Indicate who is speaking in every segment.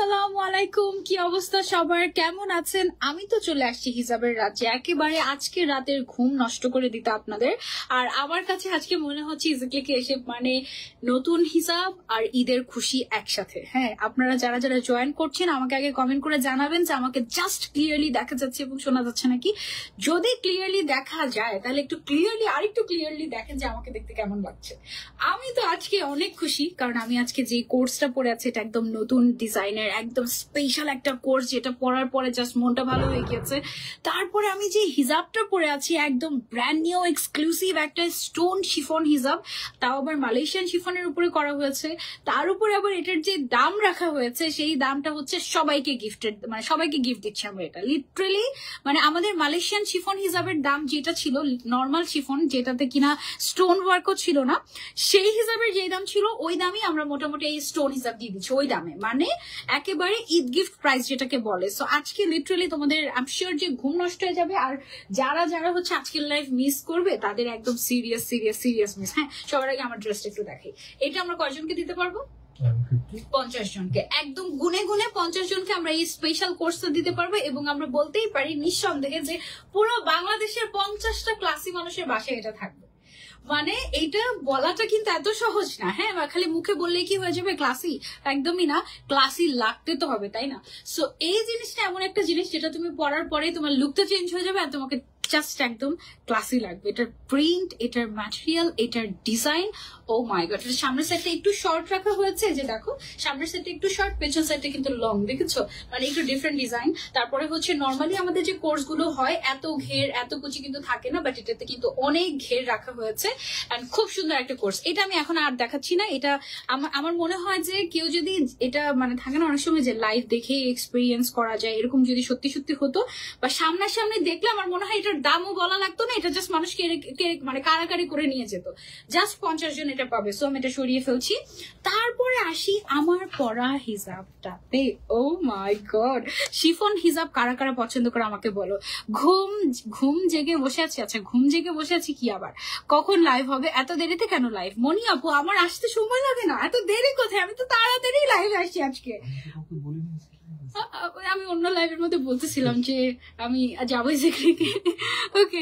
Speaker 1: আসসালামু আলাইকুম, কি অবস্থা সবার, কেমন আছেন? আমি তো চলে আসছি হিজাবের রাজ্যে, একেবারে আজকে রাতের ঘুম নষ্ট করে দিতে আপনাদের। আর আমার কাছে আজকে মনে হচ্ছে ইজিক্লিকে এসে মানে নতুন হিজাব আর ঈদের খুশি একসাথে। হ্যাঁ, আপনারা যারা যারা জয়েন করছেন আমাকে আগে কমেন্ট করে জানাবেন যে আমাকে জাস্ট ক্লিয়ারলি দেখা যাচ্ছে এবং শোনা যাচ্ছে নাকি। যদি ক্লিয়ারলি দেখা যায় তাহলে একটু ক্লিয়ারলি আরেকটু ক্লিয়ারলি দেখেন যে আমাকে দেখতে কেমন লাগছে। আমি তো আজকে অনেক খুশি, কারণ আমি আজকে যে কোর্সটা পড়ে আছি এটা একদম নতুন ডিজাইনের, একদম স্পেশাল একটা কোর্স, যেটা পড়ার পরে জাস্ট মনটা ভালো হয়ে গেছে। তারপরে আমি যে হিজাবটা পরে আছি একদম ব্র্যান্ড নিউ এক্সক্লুসিভ একটা স্টোন শিফন হিজাব, তাও আবার মালয়েশিয়ান শিফনের উপরে করা হয়েছে। তার উপরে আবার এটার যে দাম রাখা হয়েছে সেই দামটা হচ্ছে সবাইকে গিফটেড, মানে সবাইকে গিফট দিচ্ছি আমরা। এটা লিটারেলি মানে আমাদের মালয়েশিয়ান শিফন হিজাবের দাম যেটা ছিল নর্মাল শিফন, যেটাতে কিনা স্টোন ওয়ার্কও ছিল না, সেই হিসাবের যে দাম ছিল ওই দামই আমরা মোটামুটি এই স্টোন হিসাব দিয়ে দিচ্ছি ওই দামে, মানে একেবারে ঈদ গিফট প্রাইস যেটাকে বলে। সো আজকে লিটারালি তোমাদের আই এম শিওর যে ঘুম নষ্ট হয়ে যাবে, আর যারা যারা হচ্ছে আজকের লাইফ মিস করবে তাদের একদম সিরিয়াস সিরিয়াস সিরিয়াস মিস। হ্যাঁ, সবার আগে আমার ড্রেসটা একটু দেখাই। এটা আমরা কয়জনকে দিতে পারবো? 50 জনকে, একদম গুনে গুনে 50 জনকে আমরা এই স্পেশাল কোর্সটা দিতে পারবো। এবং আমরা বলতেই পারি নিঃসন্দেহে যে পুরো বাংলাদেশের 50টা ক্লাসি মানুষের বাসায় এটা থাকবে। মানে এইটা বলাটা কিন্তু এত সহজ না। হ্যাঁ, খালি মুখে বললে কি হয়ে যাবে ক্লাসি? একদমই না, ক্লাসি লাগতে তো হবে, তাই না? সো এই জিনিসটা এমন একটা জিনিস যেটা তুমি পড়ার পরে তোমার লুকটা চেঞ্জ হয়ে যাবে আর তোমাকে জাস্ট একদম ক্লাসি লাগবে। এটার প্রিন্ট, এটার ম্যাটেরিয়াল, এটার ডিজাইন, ও মাই গড। এটার সামনের সাইডটা একটু শর্ট রাখা হয়েছে, যে দেখো সামনের সাইডটা একটু শর্ট, পেছন সাইডটা কিন্তু লং, দেখেছো? মানে একটু ডিফারেন্ট ডিজাইন। তারপরে হচ্ছে নর্মালি আমাদের যে কোর্স গুলো হয় এত ঘের এত কুচি কিন্তু থাকে না, বাট এটাতে কিন্তু অনেক ঘের রাখা হয়েছে এন্ড খুব সুন্দর একটা কোর্স। এটা আমি এখন আর দেখাচ্ছি না। এটা আমার মনে হয় যে কেউ যদি এটা মানে থাকে না অনেক সময় যে লাইভ দেখে এক্সপিরিয়েন্স করা যায়, এরকম যদি সত্যি সত্যি হতো বা সামনাসামনি দেখলে আমার মনে হয় এটার দামও বলা লাগতো না, এটা জাস্ট মানুষকে মানে কারাকারি করে নিয়ে যেত। জাস্ট 50 জন এটা পাবে। সো আমি এটা সরিয়ে ফেলছি। তারপরে আসি আমার পরা হিজাবটাতে। ও মাই গড, শিফন হিজাব কারা কারা পছন্দ করে আমাকে বলো। ঘুম জেগে বসে আছি। আচ্ছা, ঘুম জেগে বসে আছি কি আবার, কখন লাইভ হবে? এত দেরিতে কেন লাইভ? মনি আপু, আমার আসতে সময় লাগে না, এত দেরি কোথায়? আমি তো তাড়াতাড়ি লাইভ আসছি আজকে। আমি অন্য লাইভের মধ্যে বলতেছিলাম যে আমি যাবো ইজিক্লিকে। ওকে,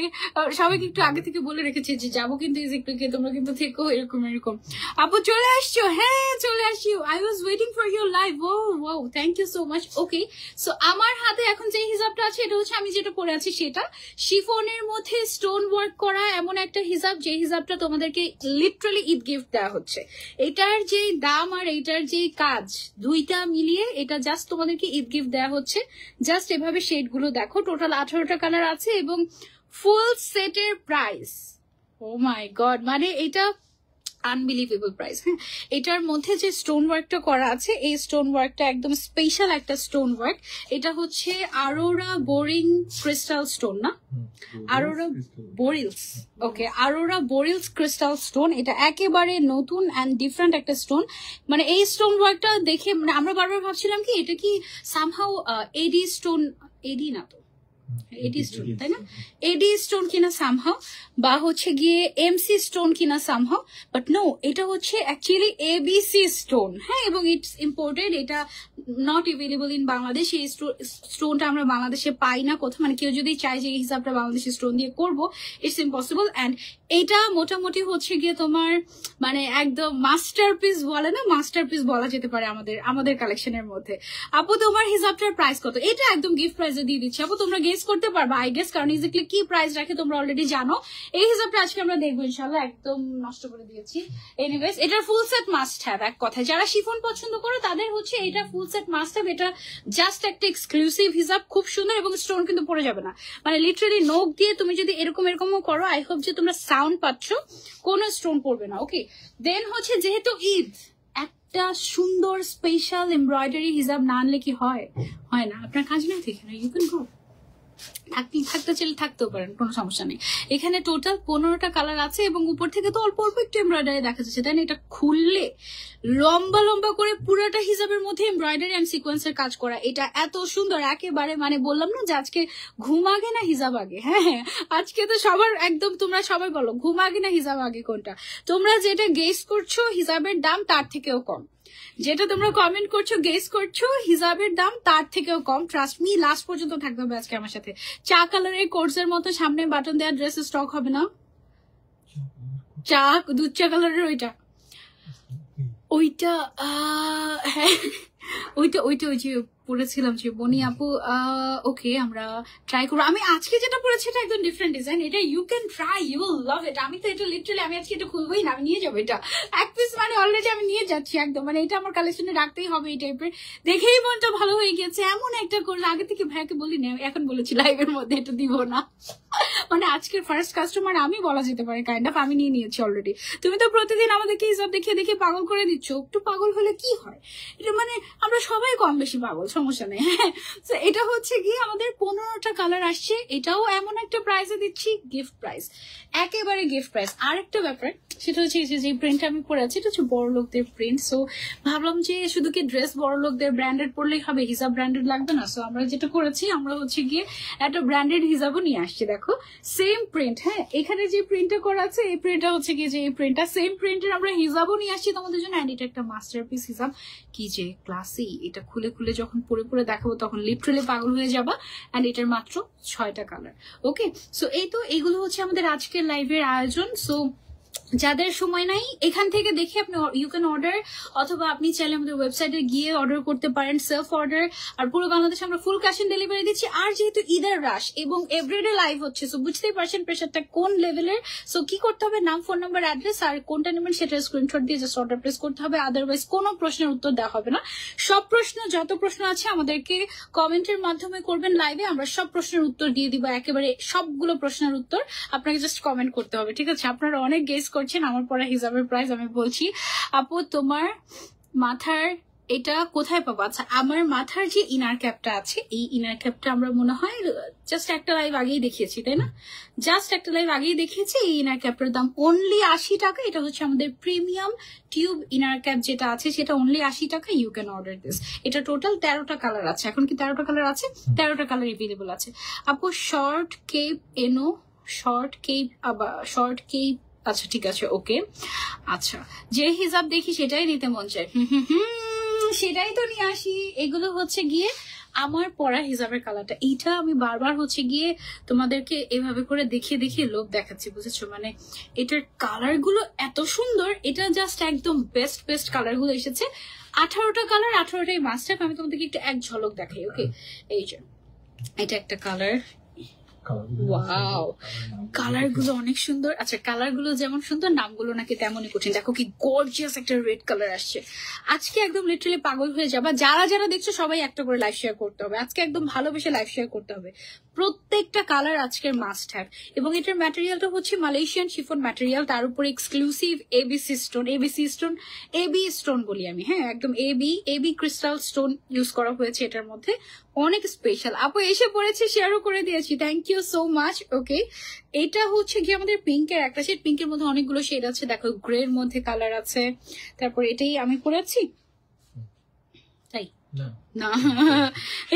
Speaker 1: সবাইকে একটু আগে থেকে বলে রেখেছি যে যাবো কিন্তু ইজিক্লিকে, তোমরা কিন্তু থেকো এরকম এরকম। আপু চলে আসছো? হ্যাঁ চলে আসিও, I was waiting for your live. Oh wow, thank you so much. Okay, so আমার হাতে এখন যে হিজাবটা আছে এটা হচ্ছে আমি যেটা পরে আছি সেটা শিফনের মধ্যে স্টোন ওয়ার্ক করা এমন একটা হিজাব, যে হিজাবটা তোমাদেরকে লিটারালি ঈদ গিফট দেওয়া হচ্ছে। এটার যে দাম আর এটার যে কাজ দুইটা মিলিয়ে এটা জাস্ট তোমাদেরকে ঈদ গিফট দেওয়া হচ্ছে। জাস্ট এভাবে শেড গুলো দেখো, টোটাল 18টা কালার আছে এবং ফুল সেটের প্রাইস, ও মাই গড, মানে এটা আনবিলিভেবল প্রাইস। হ্যাঁ, এটার মধ্যে যে স্টোন ওয়ার্কটা করা আছে এই স্টোন ওয়ার্কটা একদম স্পেশাল একটা স্টোন ওয়ার্ক। এটা হচ্ছে আরোরা বোরিং ক্রিস্টাল স্টোন, না আরোরা বোরিলস, ওকে, আরোরা বোরিলস ক্রিস্টাল স্টোন। এটা একেবারে নতুন অ্যান্ড ডিফারেন্ট একটা স্টোন। মানে এই স্টোন ওয়ার্কটা দেখে মানে আমরা বারবার ভাবছিলাম কি এটা কি সামহাউ এডি স্টোন, এডি না তো এডি স্টোন তাই না, এডি স্টোন কিনা সামহাউ, বা হচ্ছে গিয়ে এমসি স্টোন কিনা সামহাউ, বাট নো, এটা হচ্ছে অ্যাকচুয়ালি এবিসি স্টোন। হ্যাঁ, এবং ইটস ইম্পোর্টেড, এটা নট এভেলেবল ইন বাংলাদেশ। এই স্টোনটা আমরা বাংলাদেশে পাই না কোথাও, মানে কেউ যদি চায় যে এই হিসাবটা বাংলাদেশি স্টোন দিয়ে করবো, ইটস ইম্পসিবল। অ্যান্ড এটা মোটামুটি হচ্ছে গিয়ে তোমার মানে একদম মাস্টারপিস বলে না, মাস্টারপিস বলা যেতে পারে আমাদের কালেকশনের মধ্যে। আপু তোমার হিসাবটার প্রাইস কত? এটা একদম গিফট প্রাইসে দিয়ে দিচ্ছি আপু, তোমরা গেস করতে পারবা আই গেস, কারণ ইজিক্লি কি প্রাইস রাখে তোমরা অলরেডি জানো। এই হিসাবটা আজকে আমরা দেখবো ইনশাল্লাহ, একদম নষ্ট করে দিয়েছি। এনিওয়েজ, এটার ফুল সেট মাস্ট হ্যাভ, এক কথায় যারা শিফন পছন্দ করো তাদের হচ্ছে এটা ফুল সেট মাস্ট হ্যাভ। এটা জাস্ট একটা এক্সক্লুসিভ হিসাব, খুব সুন্দর, এবং স্টোন কিন্তু পড়ে যাবে না। মানে লিটারালি নোক দিয়ে তুমি যদি এরকমও করো, আই হোপ যে তোমরা সাউন্ড পাচ্ছ, কোনো স্টোন পড়বে না। ওকে, দেন হচ্ছে যেহেতু ঈদ, একটা সুন্দর স্পেশাল এমব্রয়ডারি হিজাব না আনলে কি হয়? হয় না। আপনার কাজ না থেকে না, ইউ ক্যান গো, থাকতে চাইলে থাকতেও পারেন, কোনো সমস্যা নেই। এখানে টোটাল 15টা কালার আছে এবং উপর থেকে তো অল্প অল্প একটু এমব্রয়ডারি দেখা যাচ্ছে, তাই না? এটা খুললে লম্বা লম্বা করে পুরোটা হিজাবের মধ্যে এমব্রয়ডারি অ্যান্ড সিকোয়েন্সের কাজ করা। এটা এত সুন্দর, একেবারে মানে বললাম না যে আজকে ঘুম আগে না হিজাব আগে। হ্যাঁ হ্যাঁ, আজকে তো সবার একদম, তোমরা সবাই বলো ঘুম আগে না হিজাব আগে কোনটা? তোমরা যেটা গেস করছো হিজাবের দাম তার থেকেও কম, যেটা তোমরা কমেন্ট করছো গেস করছো হিজাবের দাম তার থেকেও কম। ট্রাস্ট মি, লাস্ট পর্যন্ত থাকতে হবে আজকে আমার সাথে। চা কালারের কোর্সের মতো সামনে বাটন দেওয়া ড্রেস স্টক হবে না? দুধ চা কালারের ওইটা হ্যাঁ ওইটা ওই যে পড়েছিলাম যে বনি আপু। ওকে, আমরা ট্রাই করবো। আমি আজকে যেটা পড়েছি এটা একদম ডিফারেন্ট ডিজাইন, এটা you can try, you will love it. আমি তো এটা লিটারালি আমি আজকে এটা খুলবোই না, আমি নিয়ে যাবো এটা এক পিস, মানে অলরেডি আমি নিয়ে যাচ্ছি একদম, মানে এটা আমার কালেকশনে রাখতেই হবে এই টাইপের। দেখেই মনটা ভালো হয়ে গেছে, এমন একটা করলে আগে থেকে ভাইকে বলি না, এখন বলেছি লাইভের মধ্যে এটা দিব না। মানে আজকের ফার্স্ট কাস্টমার আমি বলা যেতে পারে, কাইন্ড অফ আমি নিয়ে নিয়েছি অলরেডি। তুমি তো প্রতিদিন আমাদেরকে হিসাব দেখিয়ে দেখিয়ে পাগল করে দিচ্ছ, একটু পাগল হলে কি হয়? এটা মানে আমরা সবাই কম বেশি পাগল, সমস্যা নেই। হ্যাঁ, এটা হচ্ছে কি আমাদের 15টা কালার আসছে, এটাও এমন একটা প্রাইসে দিচ্ছি, গিফট প্রাইস, একেবারে গিফট প্রাইস। আরেকটা ব্যাপার সেটা হচ্ছে যে প্রিন্টটা আমি পরে আছি এটা হচ্ছে বড় লোকদের প্রিন্ট। সো ভাবলাম যে শুধু কি ড্রেস বড় লোকদের ব্র্যান্ডেড পরলেই হবে, হিসাব ব্র্যান্ডেড লাগবে না। সো আমরা যেটা করেছি, আমরা হচ্ছে গিয়ে একটা ব্র্যান্ডেড হিসাবও নিয়ে আসছি। দেখো সেম প্রিন্ট, হ্যাঁ এখানে যে প্রিন্টটা করা আছে এই প্রিন্টটা হচ্ছে গিয়ে যে এই প্রিন্টটা সেম প্রিন্টের আমরা হিসাবও নিয়ে আসছি তোমাদের জন্য। অ্যান্ড এটা একটা মাস্টারপিস হিসাব, কি যে ক্লাসি। এটা খুলে খুলে যখন পরে পরে দেখাবো তখন লিটারালি পাগল হয়ে যাবা। অ্যান্ড এটার মাত্র 6টা কালার। ওকে, সো এই তো এইগুলো হচ্ছে আমাদের আজকের লাইভের আয়োজন। সো যাদের সময় নাই এখান থেকে দেখে আপনি ইউ ক্যান অর্ডার, অথবা আপনি চাইলে আমাদের ওয়েবসাইটে গিয়ে অর্ডার করতে পারেন, সেলফ অর্ডার। আর পুরো বাংলাদেশে আমরা ফুল ক্যাশ অন ডেলিভারি দিচ্ছি। আর যেহেতু ঈদের রাশ এবং এভরিডে লাইভ হচ্ছে, সো বুঝতেই পারছেন প্রেশারটা কোন লেভেলের। সো কি করতে হবে, নাম, ফোন নাম্বার, অ্যাড্রেস আর কোনটা নেবেন সেটা স্ক্রিনশট দিয়ে জাস্ট অর্ডার প্লেস করতে হবে। আদারওয়াইজ কোনো প্রশ্নের উত্তর দেওয়া হবে না। সব প্রশ্ন, যত প্রশ্ন আছে আমাদেরকে কমেন্টের মাধ্যমে করবেন লাইভে, আমরা সব প্রশ্নের উত্তর দিয়ে দিব, একেবারে সবগুলো প্রশ্নের উত্তর। আপনাকে জাস্ট কমেন্ট করতে হবে, ঠিক আছে? আপনারা অনেক গেস করছেন আমার পড়া হিসাবের প্রাইস। আমি বলছি আপু তোমার মাথার এটা কোথায় পাবো? আচ্ছা, আমার মাথার যে ইনার ক্যাপটা আছে এই ইনার ক্যাপটা আমরা মনে হয় জাস্ট একটা লাইভ আগেই দেখিয়েছি, তাই না? জাস্ট একটা লাইভ আগেই দেখিয়েছি। এই ইনার ক্যাপটার দাম অনলি 80 টাকা। এটা হচ্ছে আমাদের প্রিমিয়াম টিউব ইনার ক্যাপ যেটা আছে সেটা অনলি 80 টাকা। You can order this. এটা টোটাল 13টা কালার আছে। এখন কি 13টা কালার আছে? 13টা কালার এভেলেবল আছে। আপু শর্ট কেপ এনো, শর্ট কেপ, আবার শর্ট কেপ, আচ্ছা ঠিক আছে, ওকে। আচ্ছা, যে হিসাব দেখি সেটাই নিতে মন চায়, সেটাই তো নিয়ে আসি। এগুলো হচ্ছে গিয়ে আমার পড়া হিসাবের কালারটা। এইটা আমি বারবার হচ্ছে গিয়ে তোমাদেরকে এভাবে করে দেখিয়ে দেখিয়ে লোভ দেখাচ্ছি, বুঝেছো? মানে এটার কালার গুলো এত সুন্দর, এটা জাস্ট একদম বেস্ট বেস্ট কালার গুলো এসেছে। 18টা কালার, 18টাই মাস্ট হ্যাভ। আমি তোমাদেরকে একটু এক ঝলক দেখাই। ওকে, এই যে এটা একটা কালার, ওয়াও, কালার গুলো অনেক সুন্দর। আচ্ছা, কালার গুলো যেমন সুন্দর নামগুলো নাকি তেমনই কঠিন। দেখো কি গর্জিয়াস একটা রেড কালার আসছে। আজকে একদম লিটারালি পাগল হয়ে যাবা। যারা যারা দেখছো সবাই একটা করে লাইভ শেয়ার করতে হবে আজকে, একদম ভালোবেসে লাইভ শেয়ার করতে হবে। প্রত্যেকটা কালার আজকের মাস্ট হ্যাভ। এবং এটার ম্যাটেরিয়ালটা হচ্ছে মালয়েশিয়ান শিফন ম্যাটেরিয়াল, তার উপরে exclusive ABC stone, AB stone বলি আমি, হ্যাঁ একদম এবি ক্রিস্টাল স্টোন ইউজ করা হয়েছে এটার মধ্যে। অনেক স্পেশাল। আপু এসে পড়েছে, শেয়ারও করে দিয়েছি, থ্যাংক ইউ সো মাচ। ওকে, এটা হচ্ছে কি আমাদের পিঙ্কের একটা শেড। পিঙ্কের মধ্যে অনেকগুলো শেড আছে, দেখো গ্রের মধ্যে কালার আছে। তারপর এটাই আমি পরেছি, তাই না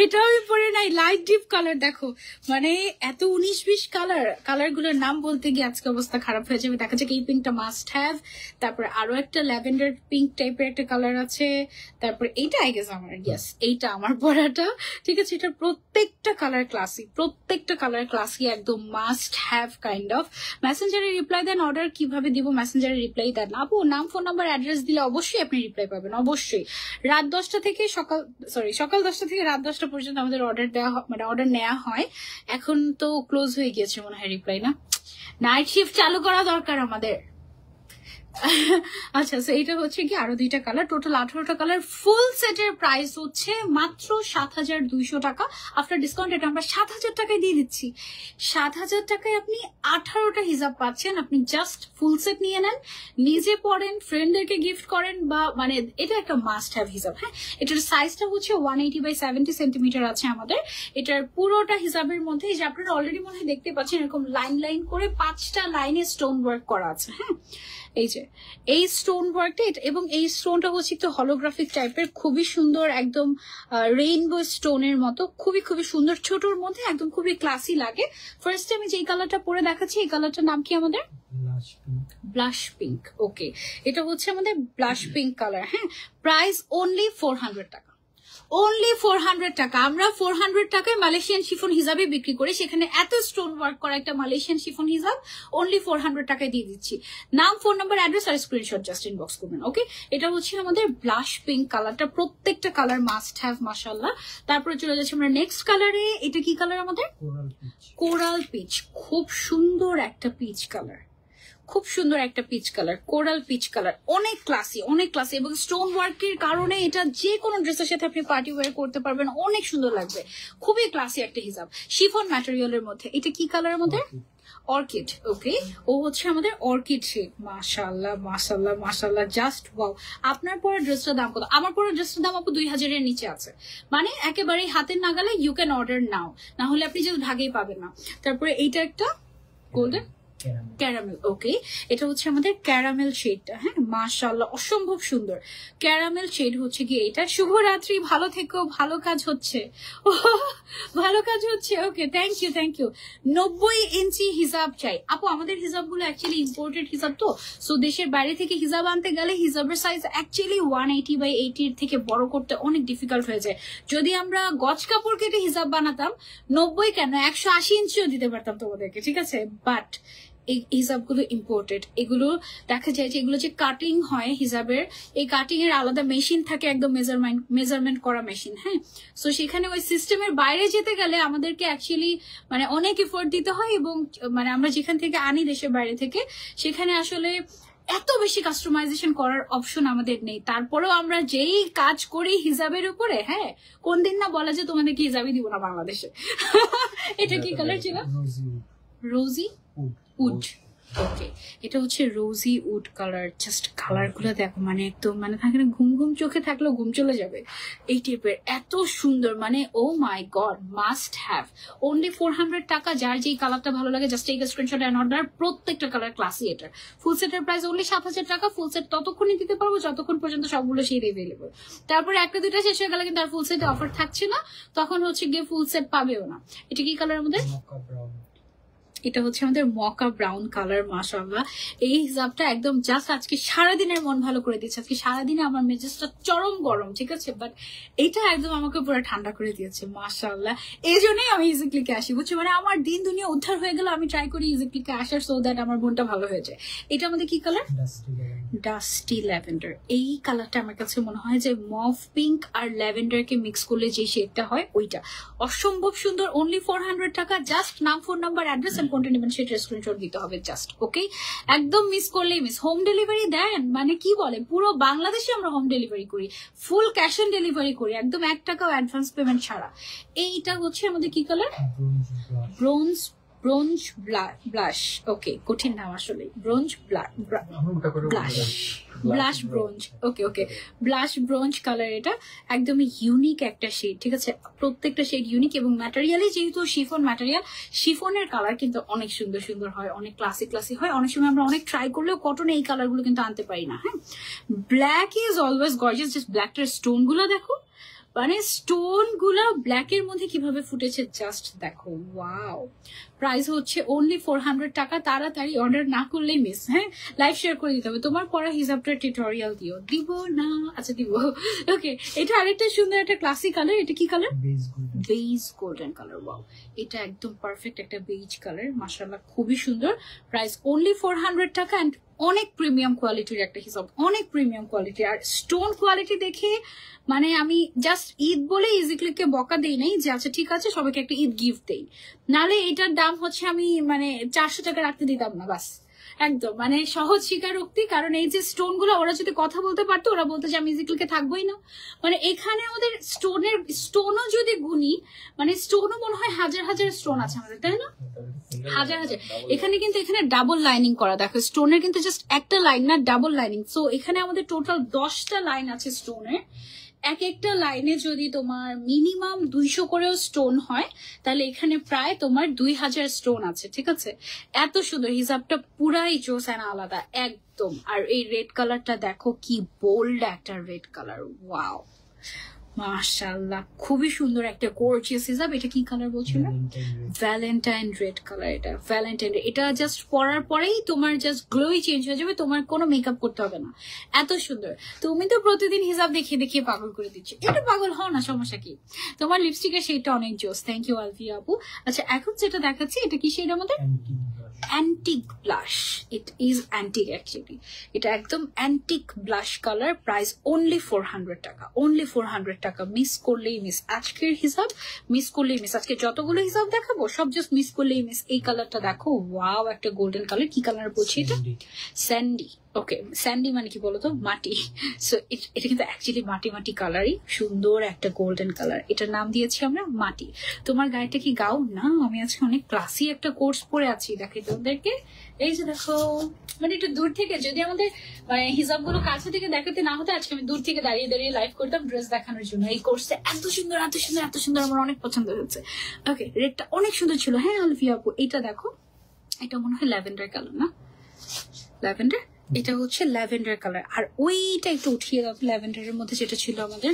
Speaker 1: এটা আমি পরে নাই, লাইট ডিপ কালার। দেখো মানে এত 19-20 কালার গুলোর নাম বলতে গিয়ে আজকে অবস্থা খারাপ হয়ে যাবে। দেখা যাক এই পিঙ্কটা মাস্ট হ্যাভ। তারপরে আরো একটা ল্যাভেন্ডার পিঙ্ক টাইপের একটা কালার আছে। তারপরে এইটা আই গেস আমার, ইয়েস এইটা আমার পরাটা, ঠিক আছে? এটা প্রত্যেকটা কালার ক্লাসি, প্রত্যেকটা কালার ক্লাসি, একদম মাস্ট হ্যাভ কাইন্ড অফ। মেসেঞ্জারে রিপ্লাই দেন, অর্ডার কিভাবে দিব? মেসেঞ্জারে রিপ্লাই দেন আপু, নাম, ফোন নাম্বার, অ্যাড্রেস দিলে অবশ্যই আপনি রিপ্লাই পাবেন, অবশ্যই। রাত 10টা থেকে সকাল 10টা থেকে রাত 10টা পর্যন্ত আমাদের অর্ডার দেওয়া, মানে অর্ডার নেওয়া হয়। এখন তো ক্লোজ হয়ে গিয়েছে মনে হয় রিপ্লাই, না? নাইট শিফট চালু করা দরকার আমাদের। আচ্ছা, তো এটা হচ্ছে কি আরো 2টা কালার, টোটাল 18টা কালার। ফুল সেটের প্রাইস হচ্ছে মাত্র 7,200 টাকা। আফটার ডিসকাউন্ট এটা আমরা 7,000 টাকায় দিয়ে দিচ্ছি। 7,000 টাকায় আপনি 18টা হিজাব পাচ্ছেন। আপনি জাস্ট ফুল সেট নিয়ে নেন, নিজে পরেন, ফ্রেন্ডদেরকে গিফট করেন, বা মানে এটা একটা মাস্ট হ্যাভ হিজাব। হ্যাঁ, এটার সাইজটা হচ্ছে 180 বাই 70 সেন্টিমিটার আছে আমাদের। এটার পুরোটা হিজাবের মধ্যে এই যে আপনারা অলরেডি মনে হয় দেখতে পাচ্ছেন এরকম লাইন লাইন করে 5টা লাইনে স্টোন ওয়ার্ক করা আছে। হ্যাঁ, এই যে এই স্টোন ওয়ার্কটা, এবং এই স্টোনটা হচ্ছে একটু হলোগ্রাফিক টাইপের, খুবই সুন্দর, একদম রেইনবো স্টোনের মতো, খুবই খুবই সুন্দর, ছোটর মধ্যে একদম খুবই ক্লাসি লাগে। ফার্স্ট আমি যে কালারটা পরে দেখাচ্ছি, এই কালারটার নাম কি আমাদের? Blush pink. ওকে, এটা হচ্ছে আমাদের ব্লাশ পিঙ্ক কালার। হ্যাঁ, প্রাইস অনলি 400 টাকা। অনলি 400 টাকা। আমরা 400 টাকায় মালয়েশিয়ান শিফন হিজাবে বিক্রি করি, সেখানে এত স্টোন ওয়ার্ক করা একটা মালয়েশিয়ান শিফন হিজাব অনলি 400 টাকায় দিয়ে দিচ্ছি। নাম, ফোন নাম্বার, অ্যাড্রেস আর স্ক্রিনশট জাস্ট ইনবক্স করবেন। ওকে, এটা হচ্ছে আমাদের ব্লাশ পিঙ্ক কালারটা। প্রত্যেকটা কালার মাস্ট হ্যাভ মাশাআল্লাহ। তারপরে চলে যাচ্ছে আমরা নেক্সট কালারে। এটা কি কালার আমাদের? Coral peach. খুব সুন্দর একটা পিচ কালার, খুব সুন্দর একটা peach colour, coral peach colour, অনেক ক্লাসি, অনেক ক্লাসি, এবং স্টোন ওয়ার্কের কারণে এটা যে কোনো ড্রেসের সাথে আপনি পার্টি ওয়্যার করতে পারবেন, অনেক সুন্দর লাগবে। খুবই ক্লাসি একটা হিজাব, শিফন ম্যাটেরিয়ালের মধ্যে। এটা কি কালার আমাদের? অর্কিড। ওকে, ও হচ্ছে আমাদের অর্কিড শেড। মাশাআল্লাহ মাশাআল্লাহ মাশাআল্লাহ, জাস্ট ওয়াও। আপনার পরে ড্রেসটার দাম কত? আমার পরে ড্রেসটার দাম আপু 2000 এর নিচে আছে, মানে একেবারেই হাতের নাগালে। ইউ ক্যান অর্ডার নাও, না হলে আপনি যে ভাগেই পাবেন না। তারপরে এইটা একটা গোল্ডেন ক্যারামেল। ওকে, এটা হচ্ছে আমাদের ক্যারামেল শেডটা। হ্যাঁ, মাশাআল্লাহ অসম্ভব সুন্দর ক্যারামেল শেড হচ্ছে কি এটা। শুভরাত্রি, ভালো থেকো, ভালো কাজ হচ্ছে, ভালো কাজ হচ্ছে। ওকে, থ্যাংক ইউ থ্যাংক ইউ। 90 ইঞ্চি হিজাব চাই আপু। আমাদের হিজাবগুলো অ্যাকচুয়ালি ইম্পোর্টেড হিজাব, তো সো দেশের বাইরে থেকে হিজাব আনতে গেলে হিজাবের সাইজ অ্যাকচুয়ালি 180 বাই 80 থেকে বড় করতে অনেক ডিফিকাল্ট হয়ে যায়। যদি আমরা গজ কাপড় কেটে হিজাব বানাতাম 90 কেন 180 ইঞ্চিও দিতে পারতাম তোমাদেরকে, ঠিক আছে। বাট এই হিজাবগুলো ইম্পোর্টেড, এগুলো দেখা যায় যে এগুলো যে কাটিং হয় হিজাবের, এই কাটিং এর আলাদা মেশিন থাকে, একদম মেজারমেন্ট করা মেশিন। হ্যাঁ, সো সেখানে ওই সিস্টেমের বাইরে যেতে গেলে আমাদেরকে অ্যাকচুয়ালি মানে অনেক এফোর্ট দিতে হয়, এবং মানে আমরা যেখান থেকে আনি দেশের বাইরে থেকে, সেখানে আসলে এত বেশি কাস্টমাইজেশন করার অপশন আমাদের নেই। তারপরেও আমরা যেই কাজ করি হিজাবের উপরে, হ্যাঁ, কোন দিন না বলা যে তোমাদেরকে হিজাবই দিব না বাংলাদেশে। এটা কি কালার ছিল? রোজি উড। ওকে, এটা হচ্ছে রোজি উড কালার। জাস্ট কালার গুলো দেখো, মানে একদম মানে থাকে না, ঘুম ঘুম চোখে থাকলেও ঘুম চলে যাবে এই টাইপের, এত সুন্দর, মানে oh my god, must have. Only 400 টাকা। যার যেই কালারটা ভালো লাগে just take screenshot and order. প্রত্যেকটা কালার ক্লাসি। এটার ফুল সেটের প্রাইস অনলি 7,000 টাকা। ফুল সেট ততক্ষণই দিতে পারবো যতক্ষণ পর্যন্ত সবগুলো সেই এভেলেবল। তারপরে একটা দুইটা শেষ হয়ে গেলে কিন্তু আর ফুল সেটে অফার থাকছে না, তখন হচ্ছে গিয়ে ফুল সেট পাবেও না। এটা কি কালার আমাদের? এটা হচ্ছে আমাদের মকা ব্রাউন কালার। মাশাআল্লাহ, এই হিজাবটা একদম জাস্ট আজকে সারাদিনের মন ভালো করে দিচ্ছে। আজকে সারাদিনে আমার মেজাজটা চরম গরম, ঠিক আছে, বাট এটা একদম আমাকে পুরো ঠান্ডা করে দিয়েছে। মাশাআল্লাহ, এই জন্যই আমি ইজিক্লিকে আসি, বুঝছো, মানে আমার দিন দুনিয়া উদ্ধার হয়ে গেল, আমি ট্রাই করি ইজিক্লিকে আসার, সো দ্যাট আমার মনটা ভালো হয়ে যায়। এটা আমাদের কি কালার? Dusty lavender. এই কালারটা আমার কাছে মনে হয় যে মভ পিঙ্ক আর ল্যাভেন্ডারকে মিক্স করলে যে শেডটা হয় ওইটা অসম্ভব সুন্দর। অনলি 400 টাকা। জাস্ট নাম, ফোন নাম্বার, অ্যাড্রেস এন্ড কোনটা নেবেন সেটা স্ক্রিনশট দিতে হবে জাস্ট। ওকে, একদম মিস করলেই মিস। হোম ডেলিভারি দেন, মানে কি বলে, পুরো বাংলাদেশে আমরা হোম ডেলিভারি করি, ফুল ক্যাশ অন ডেলিভারি করি, একদম 1 টাকাও অ্যাডভান্স পেমেন্ট ছাড়া। এইটা হচ্ছে আমাদের কি কালার? Bronze blush. ওকে, কঠিন নাম আসলে। Bronze blush bronze. Okay okay, blush bronze colour. এটা একদমই ইউনিক একটা শেড, ঠিক আছে, প্রত্যেকটা শেড ইউনিক, এবং ম্যাটেরিয়ালে যেহেতু শিফন ম্যাটেরিয়াল, শিফনের কালার কিন্তু অনেক সুন্দর সুন্দর হয়, অনেক ক্লাসি ক্লাসি হয়। অনেক সময় আমরা অনেক ট্রাই করলেও কটনে এই কালার গুলো কিন্তু আনতে পারি না। হ্যাঁ, black is always gorgeous. Just ব্ল্যাকটার স্টোন গুলো দেখো, মানে স্টোন গুলা ব্ল্যাকের মধ্যে কিভাবে ফুটেছে জাস্ট দেখো, ওয়াও। প্রাইস হচ্ছে অনলি 400 টাকা। তাড়াতাড়ি অর্ডার না করলেই মিস। হ্যাঁ, লাইভ শেয়ার করে দিতে হবে। তোমার পড়া হিসাবটা টিউটোরিয়াল দিও। দিব না? আচ্ছা দিব। ওকে, এটা আরেকটা সুন্দর একটা ক্লাসিক কালার। এটা কি colour? Beige golden colour. Wow, এটা একদম পারফেক্ট একটা বেজ কালার। মাশাআল্লাহ, খুবই সুন্দর। প্রাইস অনলি 400 টাকা। এন্ড অনেক প্রিমিয়াম কোয়ালিটির একটা হিসাব, অনেক প্রিমিয়াম কোয়ালিটি। আর স্টোন কোয়ালিটি দেখে মানে আমি জাস্ট ঈদ বলে ইজিক্লিককে বকা দেই নাই যে আচ্ছা ঠিক আছে সবাইকে একটা ঈদ গিফট দেই, নালে এটার দাম হচ্ছে আমি মানে 400 টাকা রাখতে দিতাম না। বাস একদম মানে সহজ স্বীকারোক্তি, কারণ এই যে স্টোন গুলো ওরা যদি কথা বলতে পারতো ওরা বলতো যে আমি ইজিক্লিকে থাকবোই না। মানে এখানে আমাদের স্টোনও যদি গুনি, মানে স্টোনও মনে হয় হাজার হাজার স্টোন আছে আমাদের, তাই না? হাজার হাজার। এখানে কিন্তু এখানে ডাবল লাইনিং করা, দেখো স্টোনের কিন্তু জাস্ট একটা লাইন না, ডাবল লাইনিং। সো এখানে আমাদের টোটাল 10টা লাইন আছে স্টোনের। এক একটা লাইনে যদি তোমার মিনিমাম 200 করেও স্টোন হয়, তাহলে এখানে প্রায় তোমার 2000 স্টোন আছে, ঠিক আছে? এত সুন্দর হিজাবটা, পুরাই জোস এন্ড আলাদা একদম। আর এই রেড কালারটা দেখো কি বোল্ড একটা রেড কালার, ওয়াও মাশাআল্লাহ, খুবই সুন্দর একটা গর্জিয়াস হিজাব। এটা কি কালার বলছিল? Valentine red colour. এটা ভ্যালেন্টাইন, এটা জাস্ট পরার পরেই তোমার জাস্ট গ্লোই চেঞ্জ হয়ে যাবে, তোমার কোনো মেকআপ করতে হবে না, এত সুন্দর। তুমি তো প্রতিদিন হিজাব দেখিয়ে দেখিয়ে পাগল করে দিচ্ছ, এটা পাগল হও না, সমস্যা কি? তোমার লিপস্টিকের শেডটা অনেক জোস, থ্যাংক ইউ আলফিয়া আপু। আচ্ছা এখন যেটা দেখাচ্ছি এটা কি শেড আমাদের? Antique blush. It is antique actually, এটা একদম antique blush colour. Price only 400 টাকা, অনলি 400 টাকা। মিস করলেই মিস, আজকের হিসাব মিস করলেই মিস। আজকে যতগুলো হিসাব দেখাবো সব জাস্ট মিস করলেই মিস। এই কালারটা দেখো, ওয়াও একটা গোল্ডেন কালার। কি কালার বলছি এটা? স্যান্ডি। ওকে, স্যান্ডি মানে কি বলতো? মাটি। সো এটা কিন্তু অ্যাকচুয়ালি মাটি মাটি কালারই, সুন্দর একটা গোল্ডেন কালার। এটার নাম দিয়েছি আমরা মাটি। তোমার গায়েটা কি গাও না? আমি আজকে অনেক ক্লাসি একটা কোর্স পরে আছি, দেখে তোমাদেরকে। এই যে দেখো, মানে একটু দূর থেকে যদি আমাদের মানে হিজাব গুলো কাছে থেকে দেখাতে না হতো, আজকে আমি দূর থেকে দাঁড়িয়ে দাঁড়িয়ে লাইভ করতাম ড্রেস দেখানোর জন্য। এই কোর্সটা এত সুন্দর এত সুন্দর এত সুন্দর, আমার অনেক পছন্দ হয়েছে। ওকে, রেডটা অনেক সুন্দর ছিল। হ্যাঁ আলফিয়া আপু, এটা দেখো, এটা মনে হয় ল্যাভেন্ডার কালার না? ল্যাভেন্ডার, এটা হচ্ছে ল্যাভেন্ডার কালার। আর ওইটা একটু উঠিয়ে দাও, ল্যাভেন্ডারের মধ্যে যেটা ছিল আমাদের,